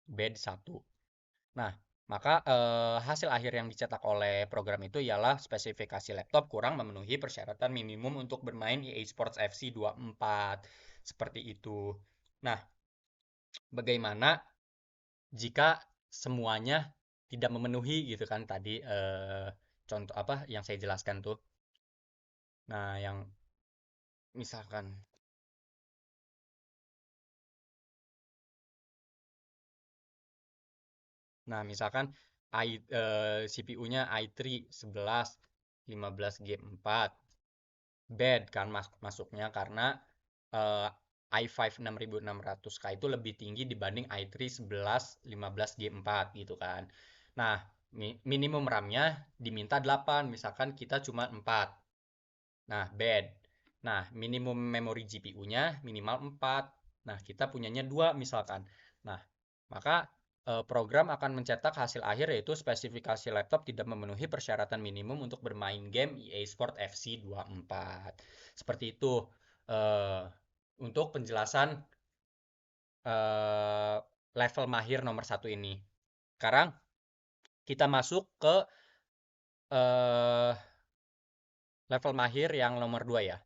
bed 1. Nah, maka hasil akhir yang dicetak oleh program itu ialah spesifikasi laptop kurang memenuhi persyaratan minimum untuk bermain EA Sports FC 24. Seperti itu. Nah, bagaimana jika semuanya tidak memenuhi gitu kan tadi contoh apa yang saya jelaskan tuh. Nah, yang misalkan misalkan CPU-nya i3 11 15G4 bad kan masuknya karena i5 6600K itu lebih tinggi dibanding i3 11 15G4 gitu kan. Nah, minimum RAM-nya diminta 8, misalkan kita cuma 4. Nah, bad. Nah, minimum memori GPU-nya minimal 4. Nah, kita punyanya 2 misalkan. Nah, maka program akan mencetak hasil akhir yaitu spesifikasi laptop tidak memenuhi persyaratan minimum untuk bermain game EA Sport FC 24. Seperti itu. Eh, untuk penjelasan level mahir nomor 1 ini. Sekarang kita masuk ke level mahir yang nomor 2 ya.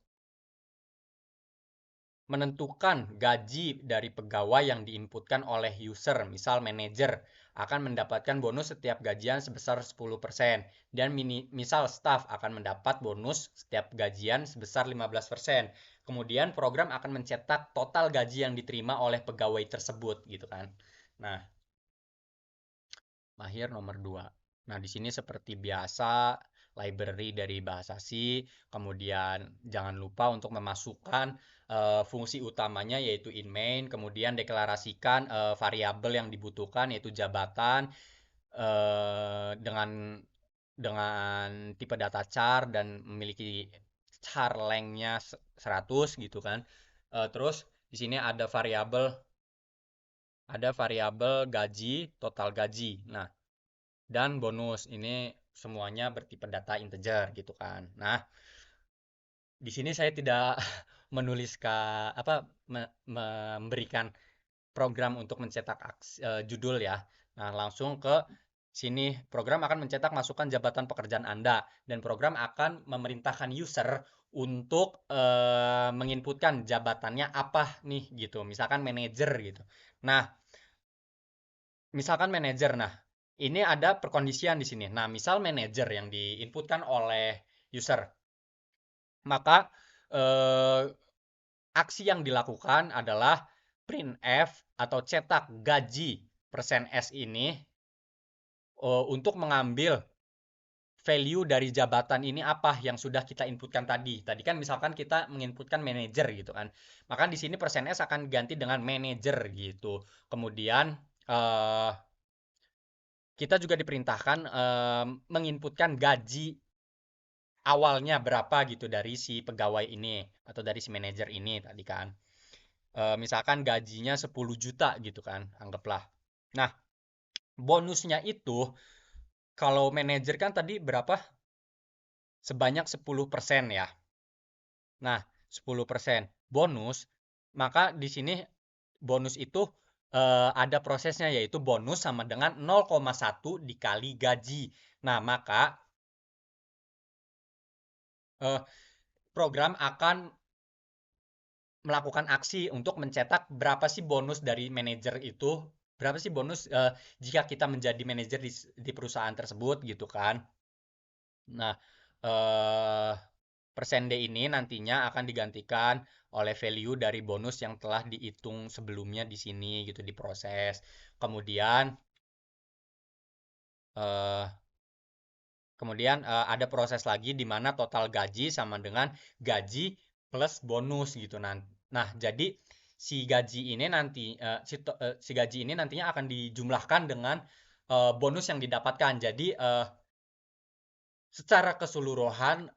menentukan gaji dari pegawai yang diinputkan oleh user, misal manajer, akan mendapatkan bonus setiap gajian sebesar 10%, dan misal staff akan mendapat bonus setiap gajian sebesar 15%. Kemudian program akan mencetak total gaji yang diterima oleh pegawai tersebut, gitu kan. Nah, mahir nomor 2. Nah, di sini seperti biasa, library dari bahasa C, kemudian jangan lupa untuk memasukkan fungsi utamanya yaitu in main, kemudian deklarasikan variabel yang dibutuhkan yaitu jabatan dengan tipe data char dan memiliki char length-nya 100 gitu kan. Terus di sini ada variabel gaji, total gaji. Nah, dan bonus ini semuanya bertipe data integer gitu kan. Nah, di sini saya tidak menuliskan memberikan program untuk mencetak judul ya. Nah, langsung ke sini program akan mencetak masukan jabatan pekerjaan Anda dan program akan memerintahkan user untuk menginputkan jabatannya apa nih gitu. Misalkan manajer gitu. Nah, misalkan manajer. Nah, ini ada perkondisian di sini. Nah, misal manajer yang diinputkan oleh user, maka eh, aksi yang dilakukan adalah printf atau cetak gaji persen S ini untuk mengambil value dari jabatan ini apa yang sudah kita inputkan tadi. Tadi kan misalkan kita menginputkan manajer gitu kan. Maka di sini persen S akan diganti dengan manajer gitu. Kemudian kita juga diperintahkan menginputkan gaji awalnya berapa gitu dari si pegawai ini atau dari si manajer ini tadi kan. Misalkan gajinya 10 juta gitu kan, anggaplah. Nah, bonusnya itu kalau manajer kan tadi berapa? Sebanyak 10% ya. Nah, 10% bonus, maka di sini bonus itu ada prosesnya yaitu bonus sama dengan 0,1 dikali gaji. Nah, maka eh, program akan melakukan aksi untuk mencetak berapa sih bonus dari manajer itu, berapa sih bonus jika kita menjadi manajer di perusahaan tersebut gitu kan. Nah, eh, persen D ini nantinya akan digantikan oleh value dari bonus yang telah dihitung sebelumnya di sini gitu diproses. Kemudian eh, ada proses lagi di mana total gaji sama dengan gaji plus bonus gitu. Nah, jadi si gaji ini nantinya akan dijumlahkan dengan bonus yang didapatkan. Jadi secara keseluruhan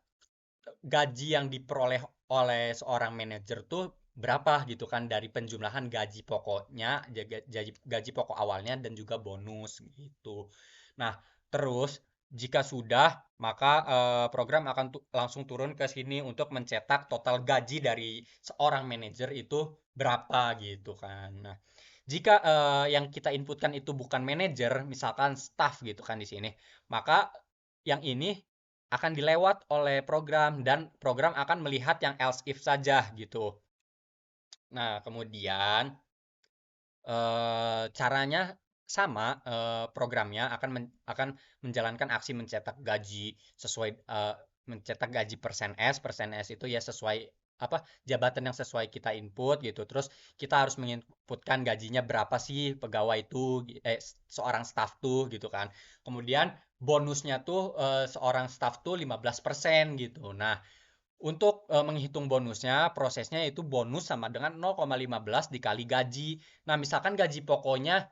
gaji yang diperoleh oleh seorang manajer tuh berapa gitu kan dari penjumlahan gaji pokoknya, gaji pokok awalnya dan juga bonus gitu. Nah, terus jika sudah, maka program akan langsung turun ke sini untuk mencetak total gaji dari seorang manajer itu berapa gitu kan. Nah, jika yang kita inputkan itu bukan manajer, misalkan staff gitu kan di sini, maka yang ini akan dilewat oleh program dan program akan melihat yang else if saja gitu. Nah, kemudian caranya sama, programnya akan menjalankan aksi mencetak gaji sesuai mencetak gaji persen S itu ya sesuai apa jabatan yang sesuai kita input gitu. Terus kita harus menginputkan gajinya berapa sih pegawai itu seorang staff tuh gitu kan. Kemudian bonusnya tuh seorang staff tuh 15% gitu. Nah, untuk menghitung bonusnya, prosesnya itu bonus sama dengan 0,15 dikali gaji. Nah, misalkan gaji pokoknya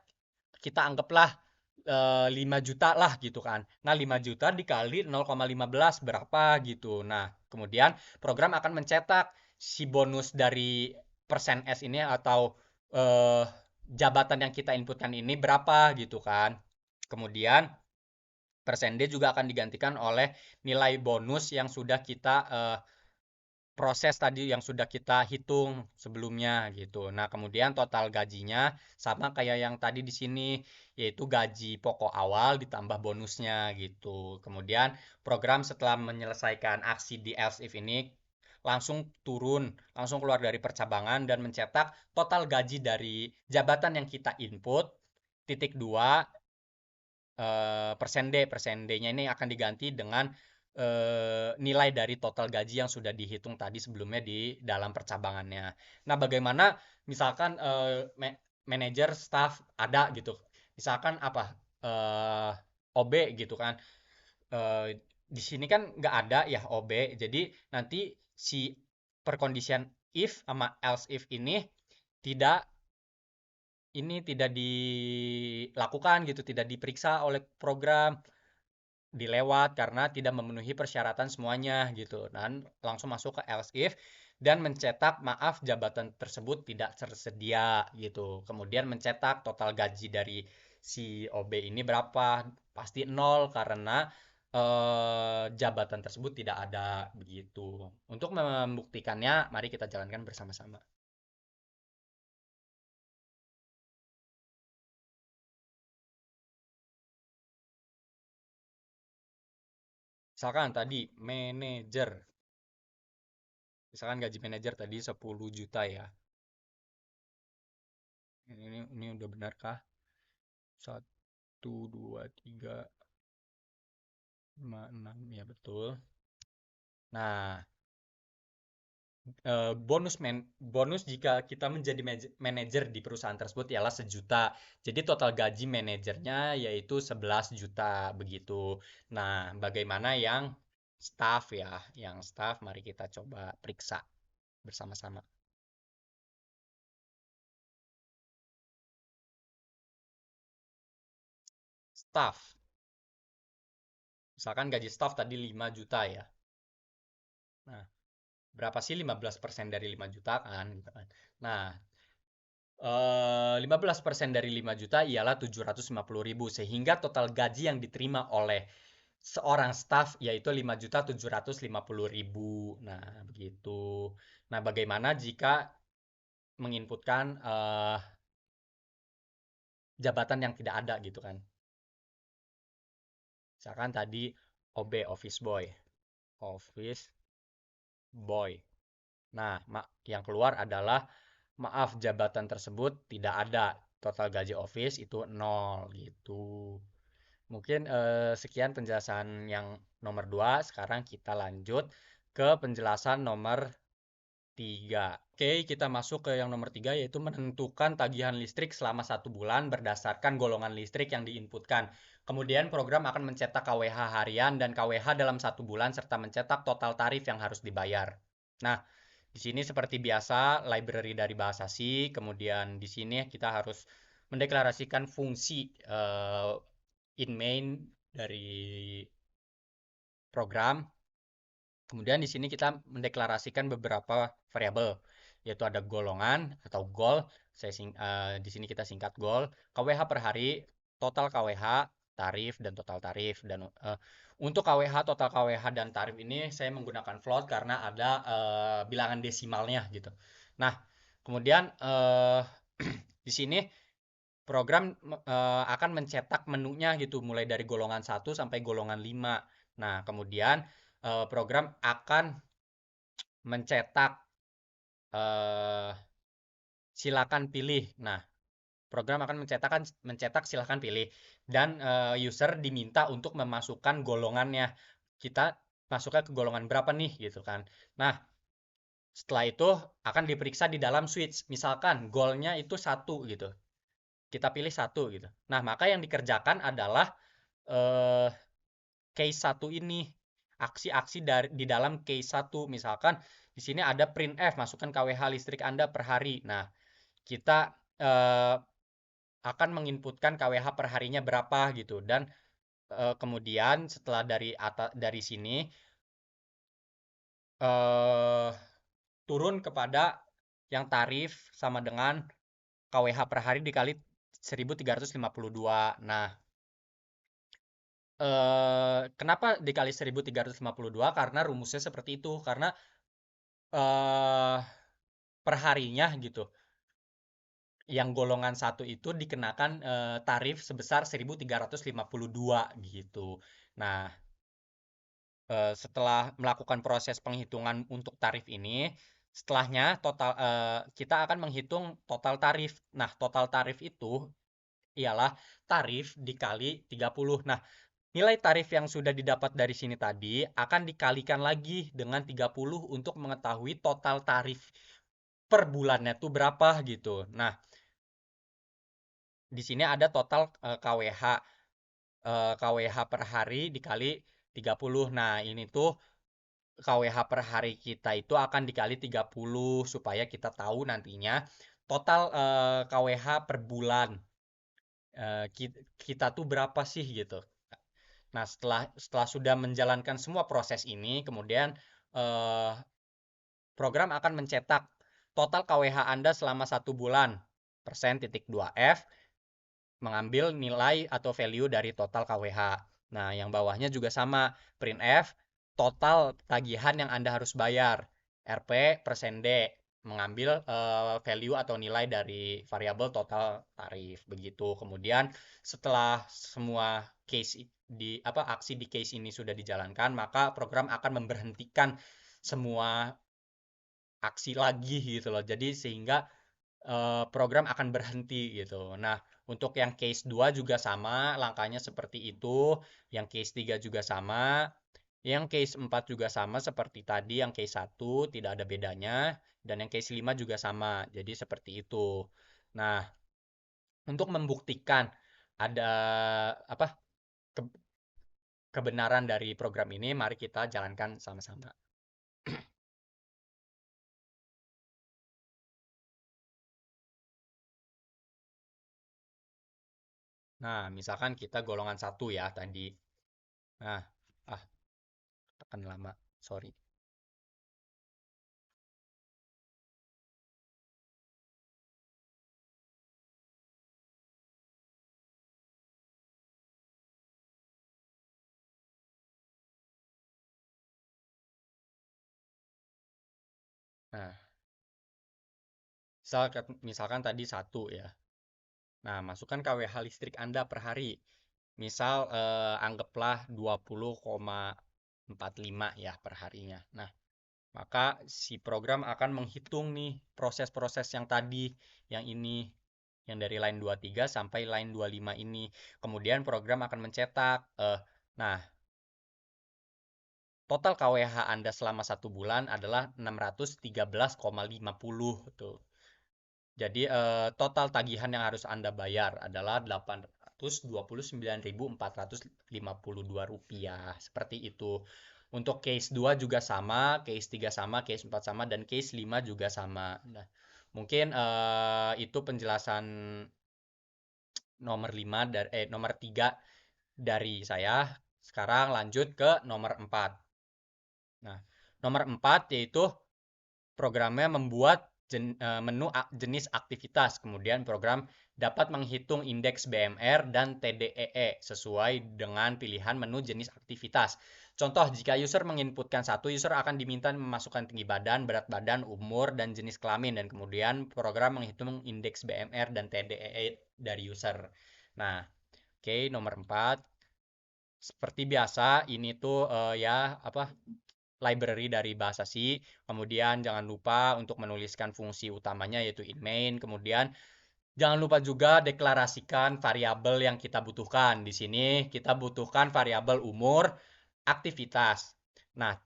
kita anggaplah 5 juta lah gitu kan. Nah, 5 juta dikali 0,15 berapa gitu. Nah, kemudian program akan mencetak si bonus dari persen S ini atau eh, jabatan yang kita inputkan ini berapa gitu kan. Kemudian persen D juga akan digantikan oleh nilai bonus yang sudah kita proses tadi yang sudah kita hitung sebelumnya gitu. Nah, kemudian total gajinya sama kayak yang tadi di sini, yaitu gaji pokok awal ditambah bonusnya gitu. Kemudian program setelah menyelesaikan aksi di else if ini langsung turun, langsung keluar dari percabangan dan mencetak total gaji dari jabatan yang kita input, titik dua, persen D. Persen D-nya ini akan diganti dengan nilai dari total gaji yang sudah dihitung tadi sebelumnya di dalam percabangannya. Nah, bagaimana misalkan manajer staff ada gitu. Misalkan apa? OB gitu kan. Di sini kan nggak ada ya OB. Jadi nanti si perkondisian if sama else if tidak tidak dilakukan gitu, tidak diperiksa oleh program, dilewat karena tidak memenuhi persyaratan semuanya gitu. Dan langsung masuk ke else if dan mencetak maaf jabatan tersebut tidak tersedia gitu. Kemudian mencetak total gaji dari si OB ini berapa? Pasti nol karena jabatan tersebut tidak ada begitu. Untuk membuktikannya, mari kita jalankan bersama-sama. Misalkan tadi manajer, misalkan gaji manajer tadi 10 juta ya. Ini udah benarkah? 1, 2, 3, 5, 6 ya betul. Nah, bonus jika kita menjadi manajer di perusahaan tersebut ialah 1 juta. Jadi total gaji manajernya yaitu 11 juta begitu. Nah, bagaimana yang staff ya? Yang staff mari kita coba periksa bersama-sama. Staff. Misalkan gaji staff tadi 5 juta ya. Nah, berapa sih 15% dari 5 juta kan? Gitu kan. Nah, 15% dari 5 juta ialah 750.000 sehingga total gaji yang diterima oleh seorang staff yaitu 5.750.000. Nah, begitu. Nah, bagaimana jika menginputkan jabatan yang tidak ada gitu kan? Misalkan tadi OB office boy, office boy. Nah, yang keluar adalah maaf jabatan tersebut tidak ada. Total gaji office itu nol gitu. Mungkin sekian penjelasan yang nomor 2. Sekarang kita lanjut ke penjelasan nomor 3. Oke, kita masuk ke yang nomor 3 yaitu menentukan tagihan listrik selama 1 bulan berdasarkan golongan listrik yang diinputkan. Kemudian program akan mencetak KWH harian dan KWH dalam 1 bulan serta mencetak total tarif yang harus dibayar. Nah, di sini seperti biasa library dari bahasa C, kemudian di sini kita harus mendeklarasikan fungsi in main dari program. Kemudian di sini kita mendeklarasikan beberapa variabel, yaitu ada golongan atau goal. Di sini kita singkat goal, KWH per hari, total KWH, tarif dan total tarif. Dan untuk KWH, total KWH dan tarif ini saya menggunakan float karena ada bilangan desimalnya gitu. Nah, kemudian di sini program akan mencetak menunya gitu mulai dari golongan 1 sampai golongan 5. Nah, kemudian program akan mencetak eh, silakan pilih. Nah, program akan mencetak silakan pilih dan user diminta untuk memasukkan golongannya. Kita masuknya ke golongan berapa nih gitu kan. Nah, setelah itu akan diperiksa di dalam switch. Misalkan goalnya itu 1 gitu. Kita pilih 1 gitu. Nah, maka yang dikerjakan adalah eh, case 1 ini. Aksi-aksi di dalam case 1. Misalkan di sini ada printf, masukkan KWH listrik Anda per hari. Nah, kita akan menginputkan KWH per harinya berapa gitu. Dan kemudian setelah dari sini eh, turun kepada yang tarif sama dengan KWH per hari dikali 1352. Nah, kenapa dikali 1352? Karena rumusnya seperti itu. Karena eh perharinya gitu. Yang golongan 1 itu dikenakan tarif sebesar 1352 gitu. Nah, setelah melakukan proses penghitungan untuk tarif ini, setelahnya kita akan menghitung total tarif. Nah, total tarif itu ialah tarif dikali 30. Nah, nilai tarif yang sudah didapat dari sini tadi akan dikalikan lagi dengan 30 untuk mengetahui total tarif per bulannya tuh berapa gitu. Nah, di sini ada total KWH. KWH per hari dikali 30. Nah, ini tuh KWH per hari kita itu akan dikali 30 supaya kita tahu nantinya total KWH per bulan kita tuh berapa sih gitu. Nah, setelah sudah menjalankan semua proses ini, kemudian eh, program akan mencetak total KWH Anda selama 1 bulan persen titik 2F mengambil nilai atau value dari total KWH. Nah, yang bawahnya juga sama, printf total tagihan yang Anda harus bayar, RP persen D mengambil value atau nilai dari variabel total tarif begitu. Kemudian setelah semua case di aksi di case ini sudah dijalankan, maka program akan memberhentikan semua aksi lagi gitu loh. Jadi sehingga program akan berhenti gitu. Nah, untuk yang case 2 juga sama, langkahnya seperti itu. Yang case 3 juga sama. Yang case 4 juga sama seperti tadi. Yang case 1 tidak ada bedanya. Dan yang case 5 juga sama. Jadi seperti itu. Nah, untuk membuktikan ada apa ke- kebenaran dari program ini, mari kita jalankan sama-sama. Nah, misalkan kita golongan 1 ya tadi. Nah, ah, tekan lama. Sorry. Nah, misalkan tadi 1 ya. Nah, masukkan KWH listrik Anda per hari. Misal anggaplah 20,45 ya per harinya. Nah, maka si program akan menghitung nih proses-proses yang tadi, yang ini, yang dari line 23 sampai line 25 ini. Kemudian program akan mencetak. Nah, total KWH Anda selama 1 bulan adalah 613,50 tuh. Jadi total tagihan yang harus Anda bayar adalah Rp829.452. Seperti itu. Untuk case 2 juga sama, case 3 sama, case 4 sama, dan case 5 juga sama. Nah, mungkin itu penjelasan nomor 3 dari saya. Sekarang lanjut ke nomor 4. Nah, nomor 4 yaitu programnya membuat menu jenis aktivitas. Kemudian program dapat menghitung indeks BMR dan TDEE sesuai dengan pilihan menu jenis aktivitas. Contoh, jika user menginputkan satu, user akan diminta memasukkan tinggi badan, berat badan, umur, dan jenis kelamin. Dan kemudian program menghitung indeks BMR dan TDEE dari user. Nah, oke, nomor 4. Seperti biasa, ini tuh ya library dari bahasa C. Kemudian jangan lupa untuk menuliskan fungsi utamanya yaitu in main. Kemudian jangan lupa juga deklarasikan variabel yang kita butuhkan. Di sini kita butuhkan variabel umur, aktivitas. Nah,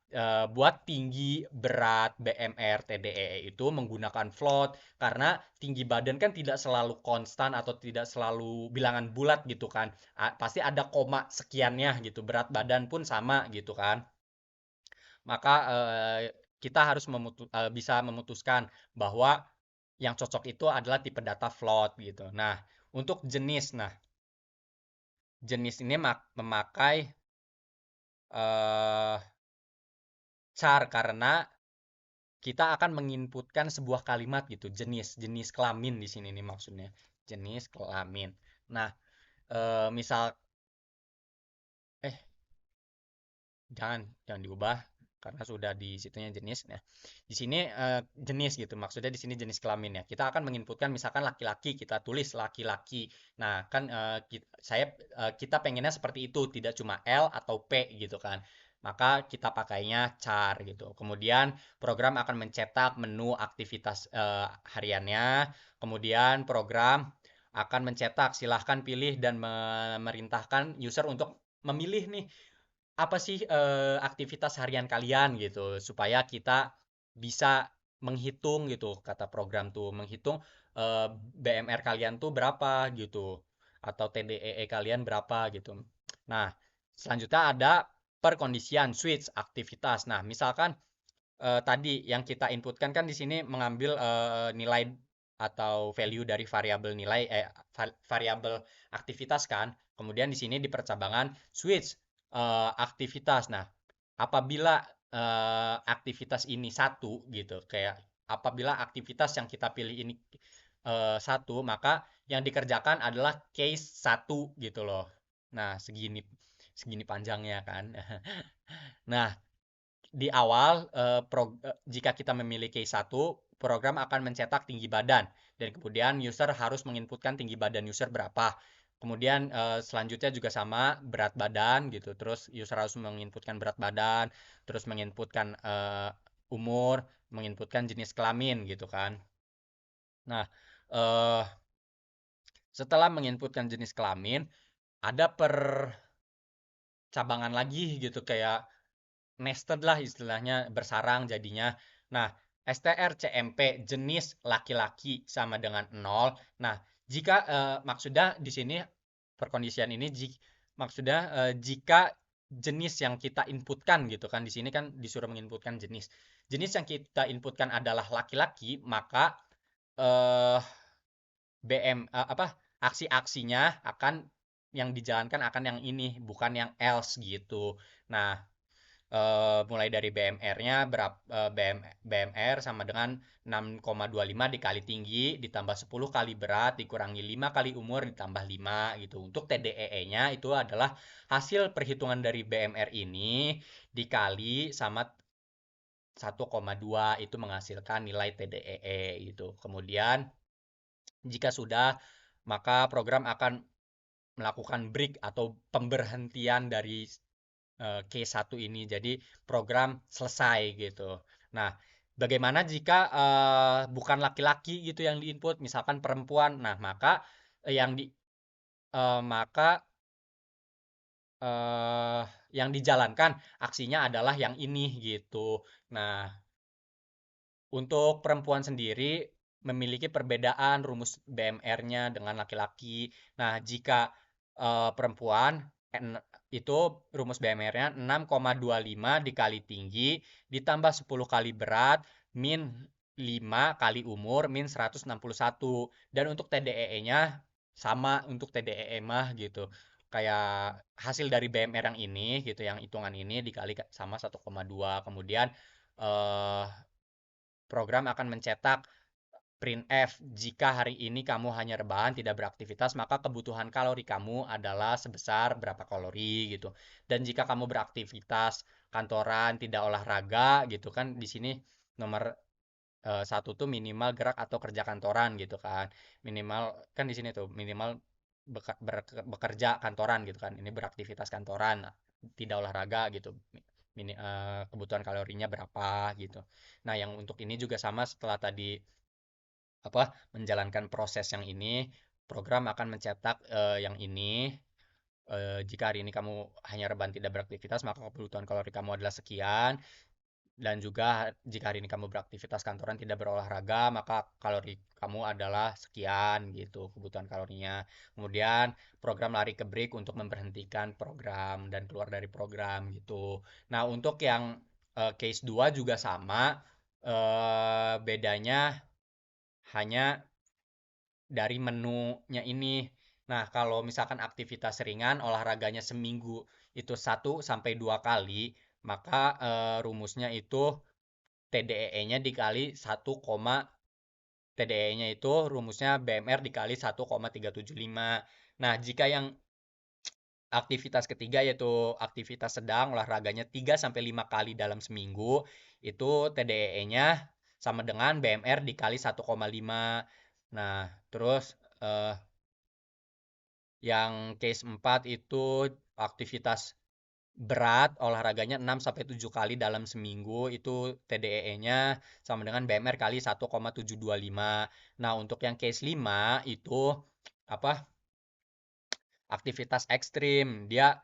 buat tinggi, berat, BMR, TDEE itu menggunakan float karena tinggi badan kan tidak selalu konstan atau tidak selalu bilangan bulat gitu kan. Pasti ada koma sekiannya gitu. Berat badan pun sama gitu kan. Maka kita harus bisa memutuskan bahwa yang cocok itu adalah tipe data float gitu. Nah, untuk jenis ini memakai eh, char karena kita akan menginputkan sebuah kalimat gitu, jenis kelamin di sini nih maksudnya, jenis kelamin. Nah, misal eh jangan diubah karena sudah di situnya jenis. Nah, di sini jenis gitu. Maksudnya di sini jenis kelamin ya. Kita akan menginputkan misalkan laki-laki, kita tulis laki-laki. Nah, kan kita pengennya seperti itu, tidak cuma L atau P gitu kan. maka kita pakainya char gitu. Kemudian program akan mencetak menu aktivitas hariannya. Kemudian program akan mencetak, silahkan pilih dan memerintahkan user untuk memilih nih apa sih aktivitas harian kalian gitu supaya kita bisa menghitung gitu, kata program tuh menghitung BMR kalian tuh berapa gitu atau TDEE kalian berapa gitu. Nah, selanjutnya ada perkondisian switch aktivitas. Nah, misalkan tadi yang kita inputkan kan di sini mengambil nilai atau value dari variabel nilai variabel aktivitas kan. Kemudian di sini di percabangan switch aktivitas. Nah, apabila aktivitas ini satu gitu, kayak apabila aktivitas yang kita pilih ini satu, maka yang dikerjakan adalah case satu gitu loh. Nah, segini segini panjangnya kan. Nah, di awal jika kita memiliki satu, program akan mencetak tinggi badan dan kemudian user harus menginputkan tinggi badan user berapa. Kemudian selanjutnya juga sama berat badan gitu. Terus user harus menginputkan berat badan, terus menginputkan umur, menginputkan jenis kelamin gitu kan. Nah, eh, setelah menginputkan jenis kelamin, ada percabangan lagi gitu kayak nested lah istilahnya bersarang jadinya. Nah, strcmp jenis laki-laki sama dengan 0. Nah, jika maksudnya di sini perkondisian ini maksudnya jika jenis yang kita inputkan gitu kan di sini kan disuruh menginputkan jenis. Jenis yang kita inputkan adalah laki-laki, maka eh aksi-aksinya akan yang dijalankan akan yang ini, bukan yang else gitu. Nah, mulai dari BMR-nya BMR sama dengan 6,25 dikali tinggi ditambah 10 kali berat dikurangi 5 kali umur ditambah 5 gitu. Untuk TDEE-nya itu adalah hasil perhitungan dari BMR ini dikali sama 1,2 itu menghasilkan nilai TDEE gitu. Kemudian jika sudah, maka program akan melakukan break atau pemberhentian dari Q1 ini. Jadi program selesai gitu. Nah, bagaimana jika bukan laki-laki gitu yang diinput, misalkan perempuan. Nah, maka yang di maka eh yang dijalankan aksinya adalah yang ini gitu. Nah, untuk perempuan sendiri memiliki perbedaan rumus BMR-nya dengan laki-laki. Nah, jika perempuan itu rumus BMR-nya 6,25 dikali tinggi ditambah 10 kali berat min 5 kali umur min 161. Dan untuk TDEE-nya sama untuk TDEE mah gitu. Kayak hasil dari BMR yang ini gitu, yang hitungan ini dikali sama 1,2. Kemudian eh program akan mencetak printf, jika hari ini kamu hanya rebahan tidak beraktivitas, maka kebutuhan kalori kamu adalah sebesar berapa kalori gitu. Dan jika kamu beraktivitas kantoran tidak olahraga gitu kan di sini nomor satu tuh minimal gerak atau kerja kantoran gitu kan. Minimal kan di sini tuh minimal bekerja kantoran gitu kan. Ini beraktivitas kantoran, tidak olahraga gitu. Kebutuhan kalorinya berapa gitu. Nah, yang untuk ini juga sama setelah tadi apa menjalankan proses yang ini, program akan mencetak yang ini. Jika hari ini kamu hanya rebahan tidak beraktivitas, maka kebutuhan kalori kamu adalah sekian. Dan juga jika hari ini kamu beraktivitas kantoran tidak berolahraga, maka kalori kamu adalah sekian gitu kebutuhan kalorinya. Kemudian program lari ke break untuk memberhentikan program dan keluar dari program gitu. Nah, untuk yang case 2 juga sama, bedanya hanya dari menunya ini. Nah, kalau misalkan aktivitas ringan, olahraganya seminggu itu 1 sampai 2 kali, maka rumusnya itu TDEE-nya dikali 1, TDEE-nya itu rumusnya BMR dikali 1,375. Nah, jika yang aktivitas ketiga yaitu aktivitas sedang, olahraganya 3 sampai 5 kali dalam seminggu, itu TDEE-nya sama dengan BMR dikali 1,5. Nah, terus eh, yang case 4 itu aktivitas berat olahraganya 6 sampai 7 kali dalam seminggu itu TDEE-nya sama dengan BMR kali 1,725. Nah, untuk yang case 5 itu apa? Aktivitas ekstrim. Dia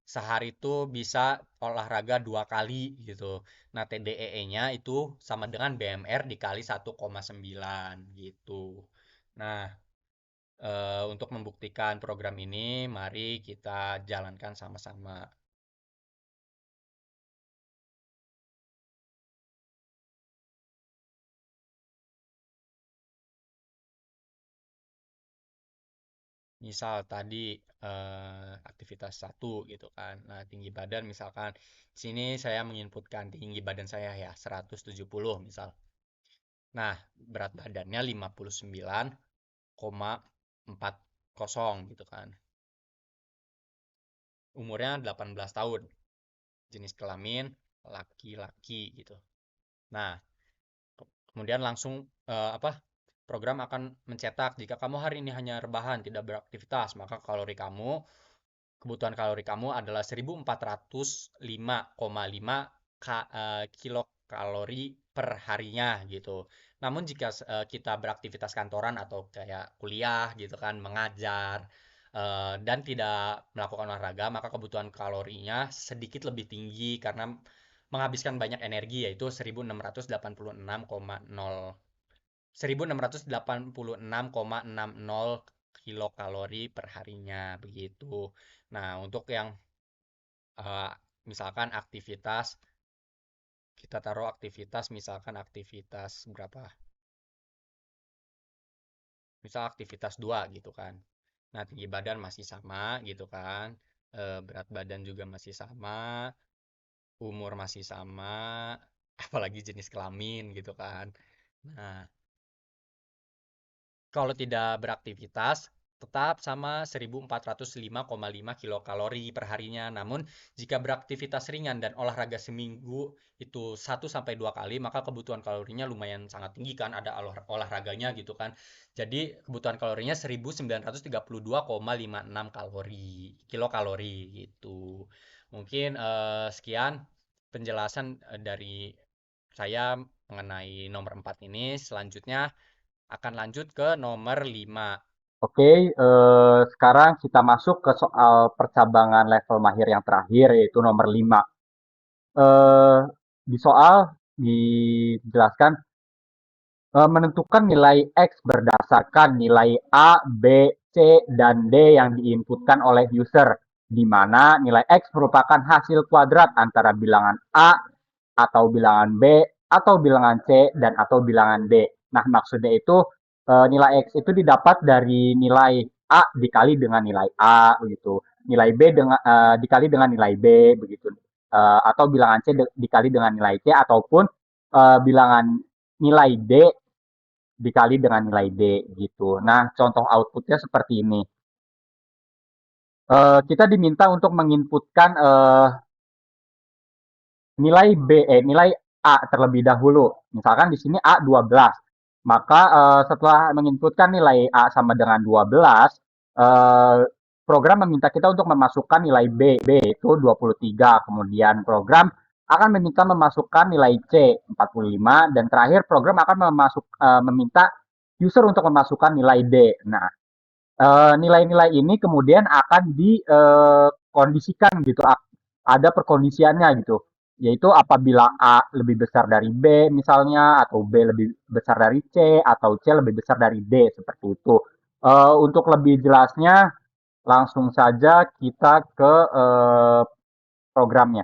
sehari itu bisa olahraga 2 kali gitu. Nah, TDEE-nya itu sama dengan BMR dikali 1,9 gitu. Nah, untuk membuktikan program ini, mari kita jalankan sama-sama. Misal tadi aktivitas satu gitu kan. Nah, tinggi badan misalkan di sini saya menginputkan tinggi badan saya ya 170 misal. Nah, berat badannya 59,40 gitu kan. Umurnya 18 tahun. Jenis kelamin laki-laki gitu. Nah, kemudian langsung program akan mencetak jika kamu hari ini hanya rebahan, tidak beraktivitas, maka kebutuhan kalori kamu adalah 1405,5 kilokalori per harinya gitu. Namun jika kita beraktivitas kantoran atau kayak kuliah gitu kan, mengajar dan tidak melakukan olahraga, maka kebutuhan kalorinya sedikit lebih tinggi karena menghabiskan banyak energi yaitu 1660 kilokalori per harinya begitu. Nah, untuk yang eh, misalkan aktivitas kita taruh aktivitas misalkan aktivitas berapa? Misal aktivitas 2 gitu kan. Nah, tinggi badan masih sama gitu kan. Berat badan juga masih sama, umur masih sama, apalagi jenis kelamin gitu kan. Nah, kalau tidak beraktivitas, tetap sama 1405,5 kilokalori per harinya. Namun, jika beraktivitas ringan dan olahraga seminggu itu 1 sampai 2 kali, maka kebutuhan kalorinya lumayan sangat tinggi kan, ada olahraganya gitu kan. Jadi, kebutuhan kalorinya 1932,56 kilokalori gitu. Mungkin sekian penjelasan dari saya mengenai nomor 4 ini. Selanjutnya akan lanjut ke nomor 5. Oke, sekarang kita masuk ke soal percabangan level mahir yang terakhir, yaitu nomor 5. Eh, di soal dijelaskan menentukan nilai X berdasarkan nilai A, B, C, dan D yang diinputkan oleh user, di mana nilai X merupakan hasil kuadrat antara bilangan A atau bilangan B atau bilangan C dan atau bilangan D. Nah, maksudnya itu nilai X itu didapat dari nilai A dikali dengan nilai A begitu. Nilai B dikali dengan nilai B begitu. Atau bilangan C dikali dengan nilai C ataupun bilangan nilai D dikali dengan nilai D gitu. Nah, contoh outputnya seperti ini. Kita diminta untuk menginputkan nilai A terlebih dahulu. Misalkan di sini A 12. Maka setelah menginputkan nilai A sama dengan 12, eh, program meminta kita untuk memasukkan nilai B itu 23. Kemudian program akan meminta memasukkan nilai C 45 dan terakhir program akan meminta user untuk memasukkan nilai D. Nah, nilai-nilai ini kemudian akan dikondisikan gitu, ada perkondisiannya gitu, yaitu apabila A lebih besar dari B misalnya, atau B lebih besar dari C, atau C lebih besar dari D, seperti itu. Untuk lebih jelasnya, langsung saja kita ke programnya.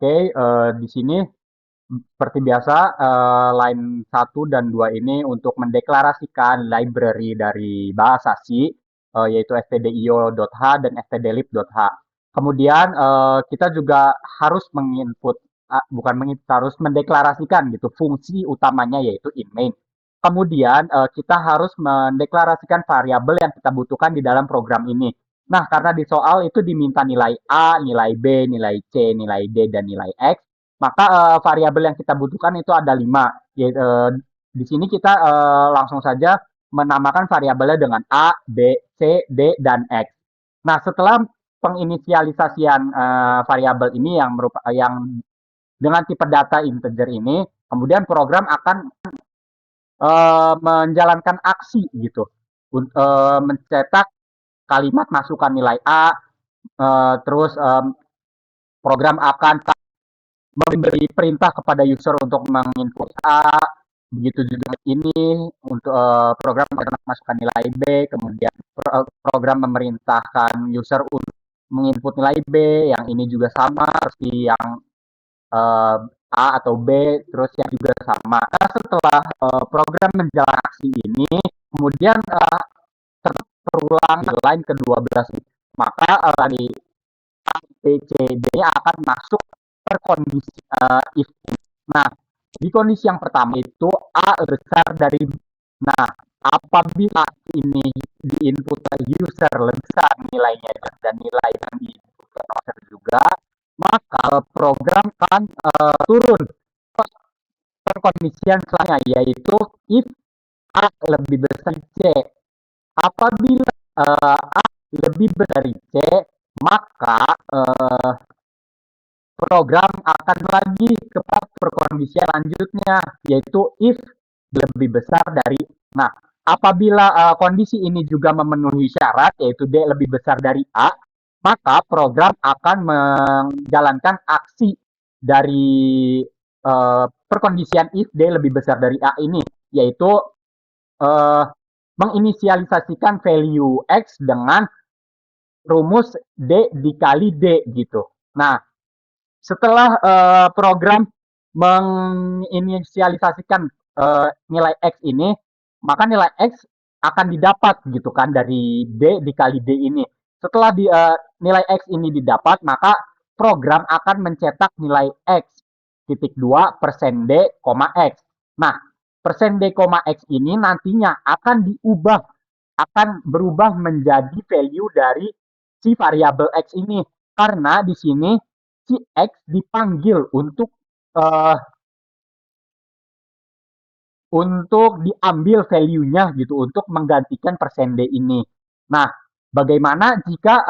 Oke, di sini seperti biasa, line 1 dan 2 ini untuk mendeklarasikan library dari bahasa C, yaitu stdio.h dan stdlib.h. Kemudian kita juga harus menginput, bukan menginput, harus mendeklarasikan gitu fungsi utamanya yaitu in main. kemudian kita harus mendeklarasikan variabel yang kita butuhkan di dalam program ini. Nah, karena di soal itu diminta nilai A, nilai B, nilai C, nilai D, dan nilai X, maka variabel yang kita butuhkan itu ada 5. Yaitu, di sini kita langsung saja menamakan variabelnya dengan A, B, C, D, dan X. Nah, setelah penginisialisasian variabel ini yang dengan tipe data integer ini, kemudian program akan menjalankan aksi gitu, mencetak kalimat masukkan nilai A, terus program akan memberi perintah kepada user untuk menginput A, begitu juga ini untuk program masukkan nilai B, kemudian program memerintahkan user untuk menginput nilai B, yang ini juga sama seperti yang A atau B, terus yang juga sama. Nah, setelah program menjalankan aksi ini, kemudian terulang line ke-12, maka di A, B, C, D akan masuk per kondisi if. Nah, di kondisi yang pertama itu A besar dari B. Nah, apabila ini di input user lebih besar nilainya dan nilai yang di input user juga, maka program akan turun per kondisi yang selanjutnya, yaitu if A lebih besar dari C. Apabila A lebih besar dari C, maka program akan lagi ke perkondisi selanjutnya, yaitu if lebih besar dari. Nah, apabila kondisi ini juga memenuhi syarat, yaitu D lebih besar dari A, maka program akan menjalankan aksi dari perkondisian if D lebih besar dari A ini, yaitu menginisialisasikan value X dengan rumus D dikali D gitu. Nah, setelah program menginisialisasikan nilai X ini, maka nilai X akan didapat gitu kan dari D dikali D ini. Setelah nilai X ini didapat, maka program akan mencetak nilai X titik 2 persen D, X. Nah, persen D, X ini nantinya akan berubah menjadi value dari si variabel X ini. Karena di sini si X dipanggil untuk diambil value-nya gitu, untuk menggantikan persen D ini. Nah, bagaimana jika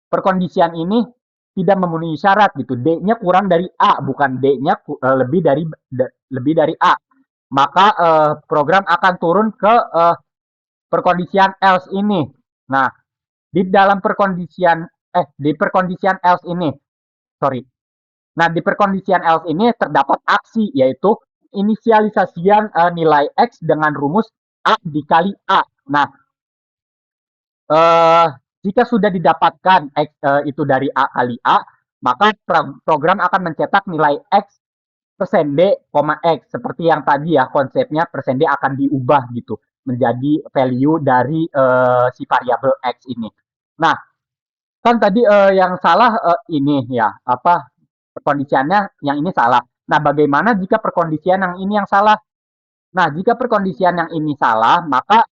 perkondisian ini tidak memenuhi syarat gitu, D-nya kurang dari A, bukan D-nya lebih dari A, maka program akan turun ke perkondisian else ini. Nah, di perkondisian else ini, sorry. Nah, di perkondisian else ini terdapat aksi, yaitu inisialisasian nilai X dengan rumus A dikali A. Nah, jika sudah didapatkan X itu dari A kali A, maka program akan mencetak nilai X persen D, X. Seperti yang tadi ya, konsepnya persen D akan diubah gitu, menjadi value dari si variabel X ini. Nah, kan tadi yang salah ini ya, perkondisiannya yang ini salah. Nah, bagaimana jika perkondisian yang ini yang salah? Nah, jika perkondisian yang ini salah, maka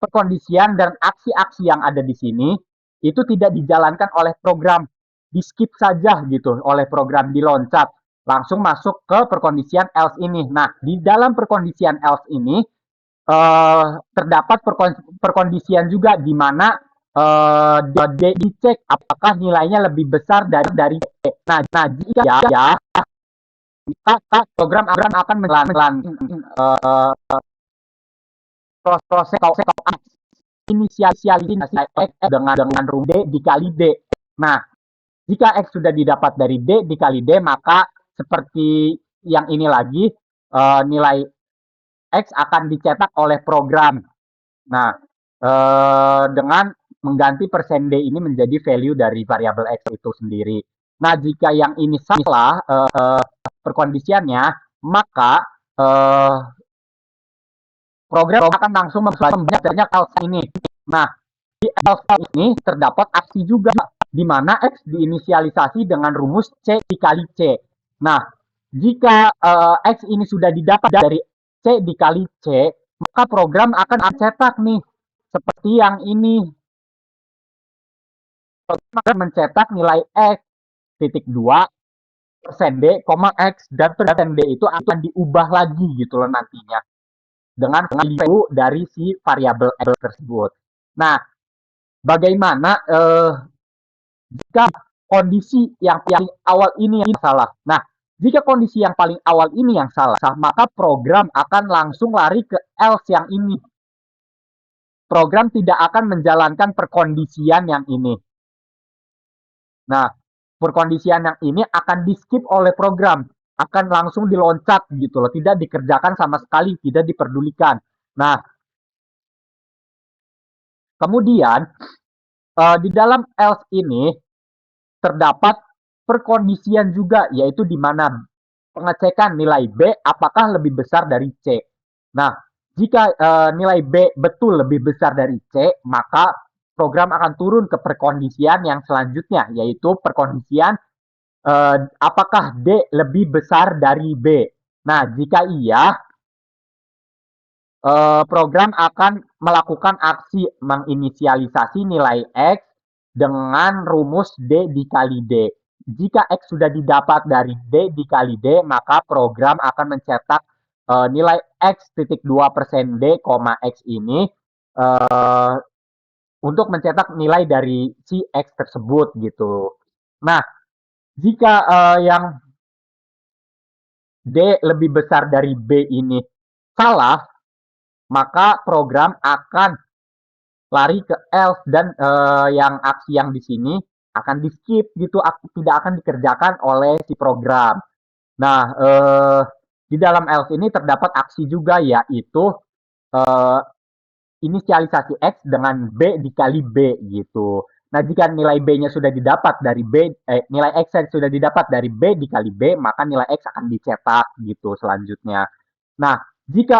perkondisian dan aksi-aksi yang ada di sini itu tidak dijalankan oleh program, di skip saja gitu oleh program, diloncat langsung masuk ke perkondisian else ini. Nah, di dalam perkondisian else ini terdapat perkondisian juga di mana D dicek apakah nilainya lebih besar dari D. Nah, jika ya, maka program akan menjalankan proses inisialisasi X dengan rumus D dikali D. Nah, jika X sudah didapat dari D dikali D, maka seperti yang ini lagi, nilai X akan dicetak oleh program. Nah, dengan mengganti persen D ini menjadi value dari variabel X itu sendiri. Nah, jika yang ini salah perkondisiannya, maka program akan langsung membaca else ini. Nah, di else ini terdapat aksi juga, di mana X diinisialisasi dengan rumus C dikali C. Nah, jika X ini sudah didapat dari C dikali C, maka program akan cetak nih seperti yang ini. Program akan mencetak nilai X titik 2 persen D, X, dan persen D itu akan diubah lagi gitu loh nantinya dengan value dari si variabel X tersebut. Nah, bagaimana jika kondisi yang paling awal ini yang salah? Nah, jika kondisi yang paling awal ini yang salah, maka program akan langsung lari ke else yang ini. Program tidak akan menjalankan perkondisian yang ini. Nah, perkondisian yang ini akan di-skip oleh program, akan langsung diloncat gitu loh, tidak dikerjakan sama sekali, tidak diperdulikan. Nah, kemudian di dalam else ini terdapat perkondisian juga, yaitu di mana pengecekan nilai B apakah lebih besar dari C. Nah, jika nilai B betul lebih besar dari C, maka program akan turun ke perkondisian yang selanjutnya, yaitu perkondisian apakah D lebih besar dari B. Nah, jika iya, program akan melakukan aksi menginisialisasi nilai X dengan rumus D dikali D. Jika X sudah didapat dari D dikali D, maka program akan mencetak nilai X titik 2 persen D, X ini uh, untuk mencetak nilai dari si X tersebut gitu. Nah, jika yang D lebih besar dari B ini salah, maka program akan lari ke else dan yang aksi yang di sini akan di skip gitu, tidak akan dikerjakan oleh si program. Nah, di dalam else ini terdapat aksi juga, yaitu eh, inisialisasi X dengan B dikali B gitu. Nah, jika nilai B-nya sudah didapat dari nilai X yang sudah didapat dari B dikali B, maka nilai X akan dicetak gitu selanjutnya. Nah, jika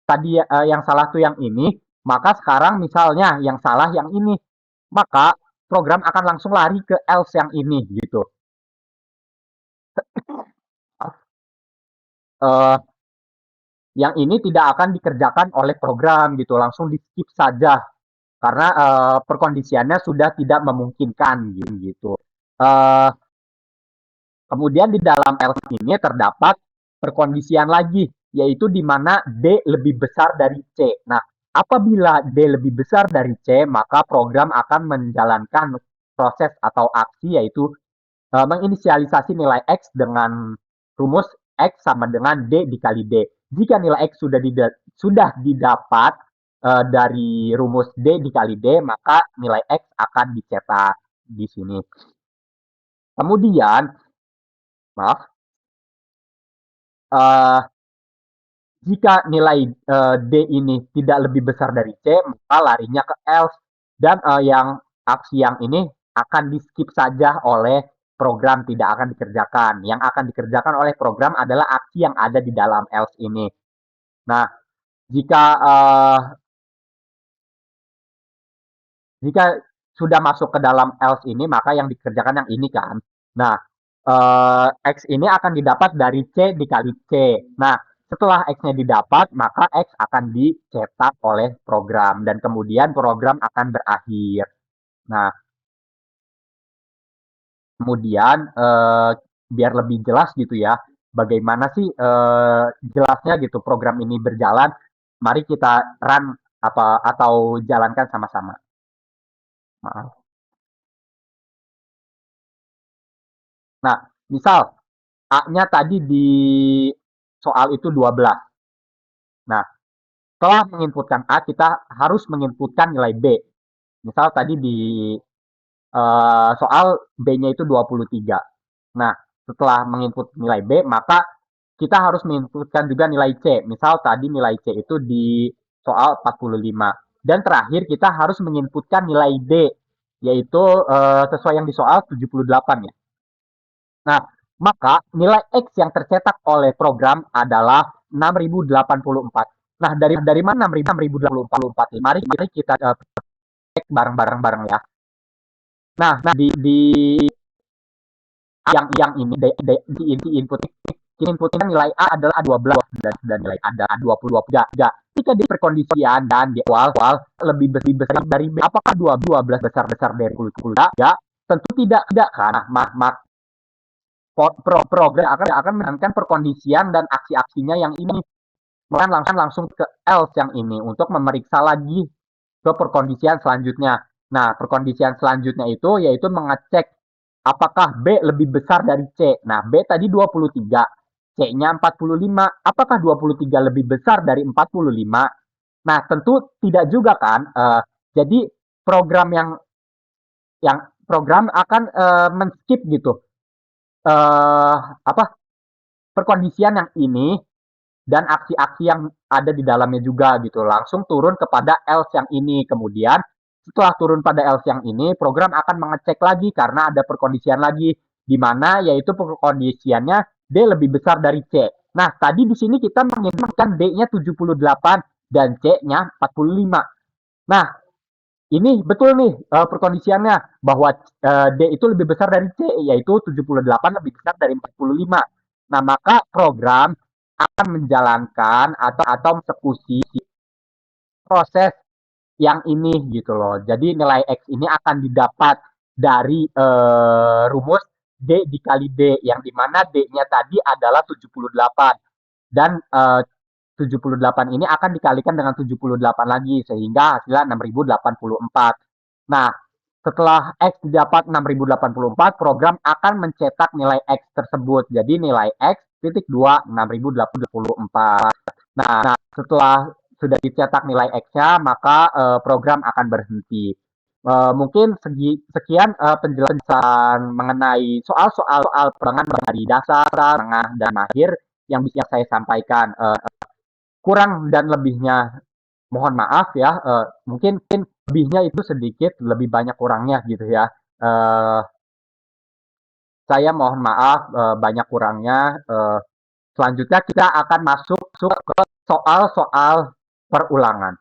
tadi yang salah tuh yang ini, maka sekarang misalnya yang salah yang ini, maka program akan langsung lari ke else yang ini gitu. Uh, yang ini tidak akan dikerjakan oleh program gitu, langsung di skip saja karena perkondisiannya sudah tidak memungkinkan gitu. Uh, Kemudian di dalam else ini terdapat perkondisian lagi, yaitu di mana D lebih besar dari C. Nah, apabila D lebih besar dari C, maka program akan menjalankan proses atau aksi, yaitu menginisialisasi nilai X dengan rumus X sama dengan D dikali D. Jika nilai X sudah didapat dari rumus D dikali D, maka nilai X akan dicetak di sini. Kemudian, maaf, uh, jika nilai D ini tidak lebih besar dari C, maka larinya ke else. Dan yang aksi yang ini akan di skip saja oleh program, tidak akan dikerjakan. Yang akan dikerjakan oleh program adalah aksi yang ada di dalam else ini. Nah, jika jika sudah masuk ke dalam else ini, maka yang dikerjakan yang ini kan. Nah, X ini akan didapat dari C dikali C. Nah, setelah X-nya didapat, maka X akan dicetak oleh program dan kemudian program akan berakhir. Nah, kemudian biar lebih jelas gitu ya, bagaimana sih jelasnya gitu program ini berjalan, mari kita run apa atau jalankan sama-sama. Maaf. Nah, misal A-nya tadi di soal itu 12. Nah, setelah menginputkan A, kita harus menginputkan nilai B. Misal tadi di soal B-nya itu 23. Nah, setelah menginput nilai B, maka kita harus menginputkan juga nilai C. Misal tadi nilai C itu di soal 45. Dan terakhir kita harus menginputkan nilai D, yaitu sesuai yang di soal 78 ya. Nah, maka nilai X yang tercetak oleh program adalah 6084. Nah, dari mana 6084? Mari kita cek bareng-bareng ya. Nah, di yang ini di input inputnya nilai A adalah A12 dan nilai A adalah A20. Jika di perkondisian dan di awal lebih besar dari B, apakah 12 besar dari 10? Ya, tentu tidak kan. Program akan menjalankan perkondisian dan aksi-aksinya yang ini, langsung ke else yang ini untuk memeriksa lagi ke perkondisian selanjutnya. Nah, perkondisian selanjutnya itu yaitu mengecek apakah B lebih besar dari C. Nah, B tadi 23, C-nya 45. Apakah 23 lebih besar dari 45? Nah, tentu tidak juga kan. Jadi program yang program akan men-skip gitu. Apa perkondisian yang ini dan aksi-aksi yang ada di dalamnya juga gitu. Langsung turun kepada else yang ini. Kemudian setelah turun pada else yang ini, program akan mengecek lagi karena ada perkondisian lagi di mana yaitu perkondisiannya D lebih besar dari C. Nah, tadi di sini kita menginginkan D-nya 78 dan C-nya 45. Nah, ini betul nih perkondisiannya bahwa D itu lebih besar dari C, yaitu 78 lebih besar dari 45. Nah, maka program akan menjalankan atau eksekusi proses yang ini gitu loh. Jadi nilai X ini akan didapat dari rumus D dikali D, yang dimana D-nya tadi adalah 78 dan 78 ini akan dikalikan dengan 78 lagi sehingga hasilnya 6084. Nah, setelah X didapat 6084, program akan mencetak nilai X tersebut. Jadi nilai X titik 2 6084. Nah, setelah sudah dicetak nilai X-nya, maka program akan berhenti. Mungkin sekian penjelasan mengenai soal-soal perbankan dari dasar, tengah, dan akhir yang bisa saya sampaikan. Kurang dan lebihnya mohon maaf ya. Mungkin lebihnya itu sedikit, lebih banyak kurangnya gitu ya. Eh, saya mohon maaf banyak kurangnya. Selanjutnya kita akan masuk ke soal-soal perulangan.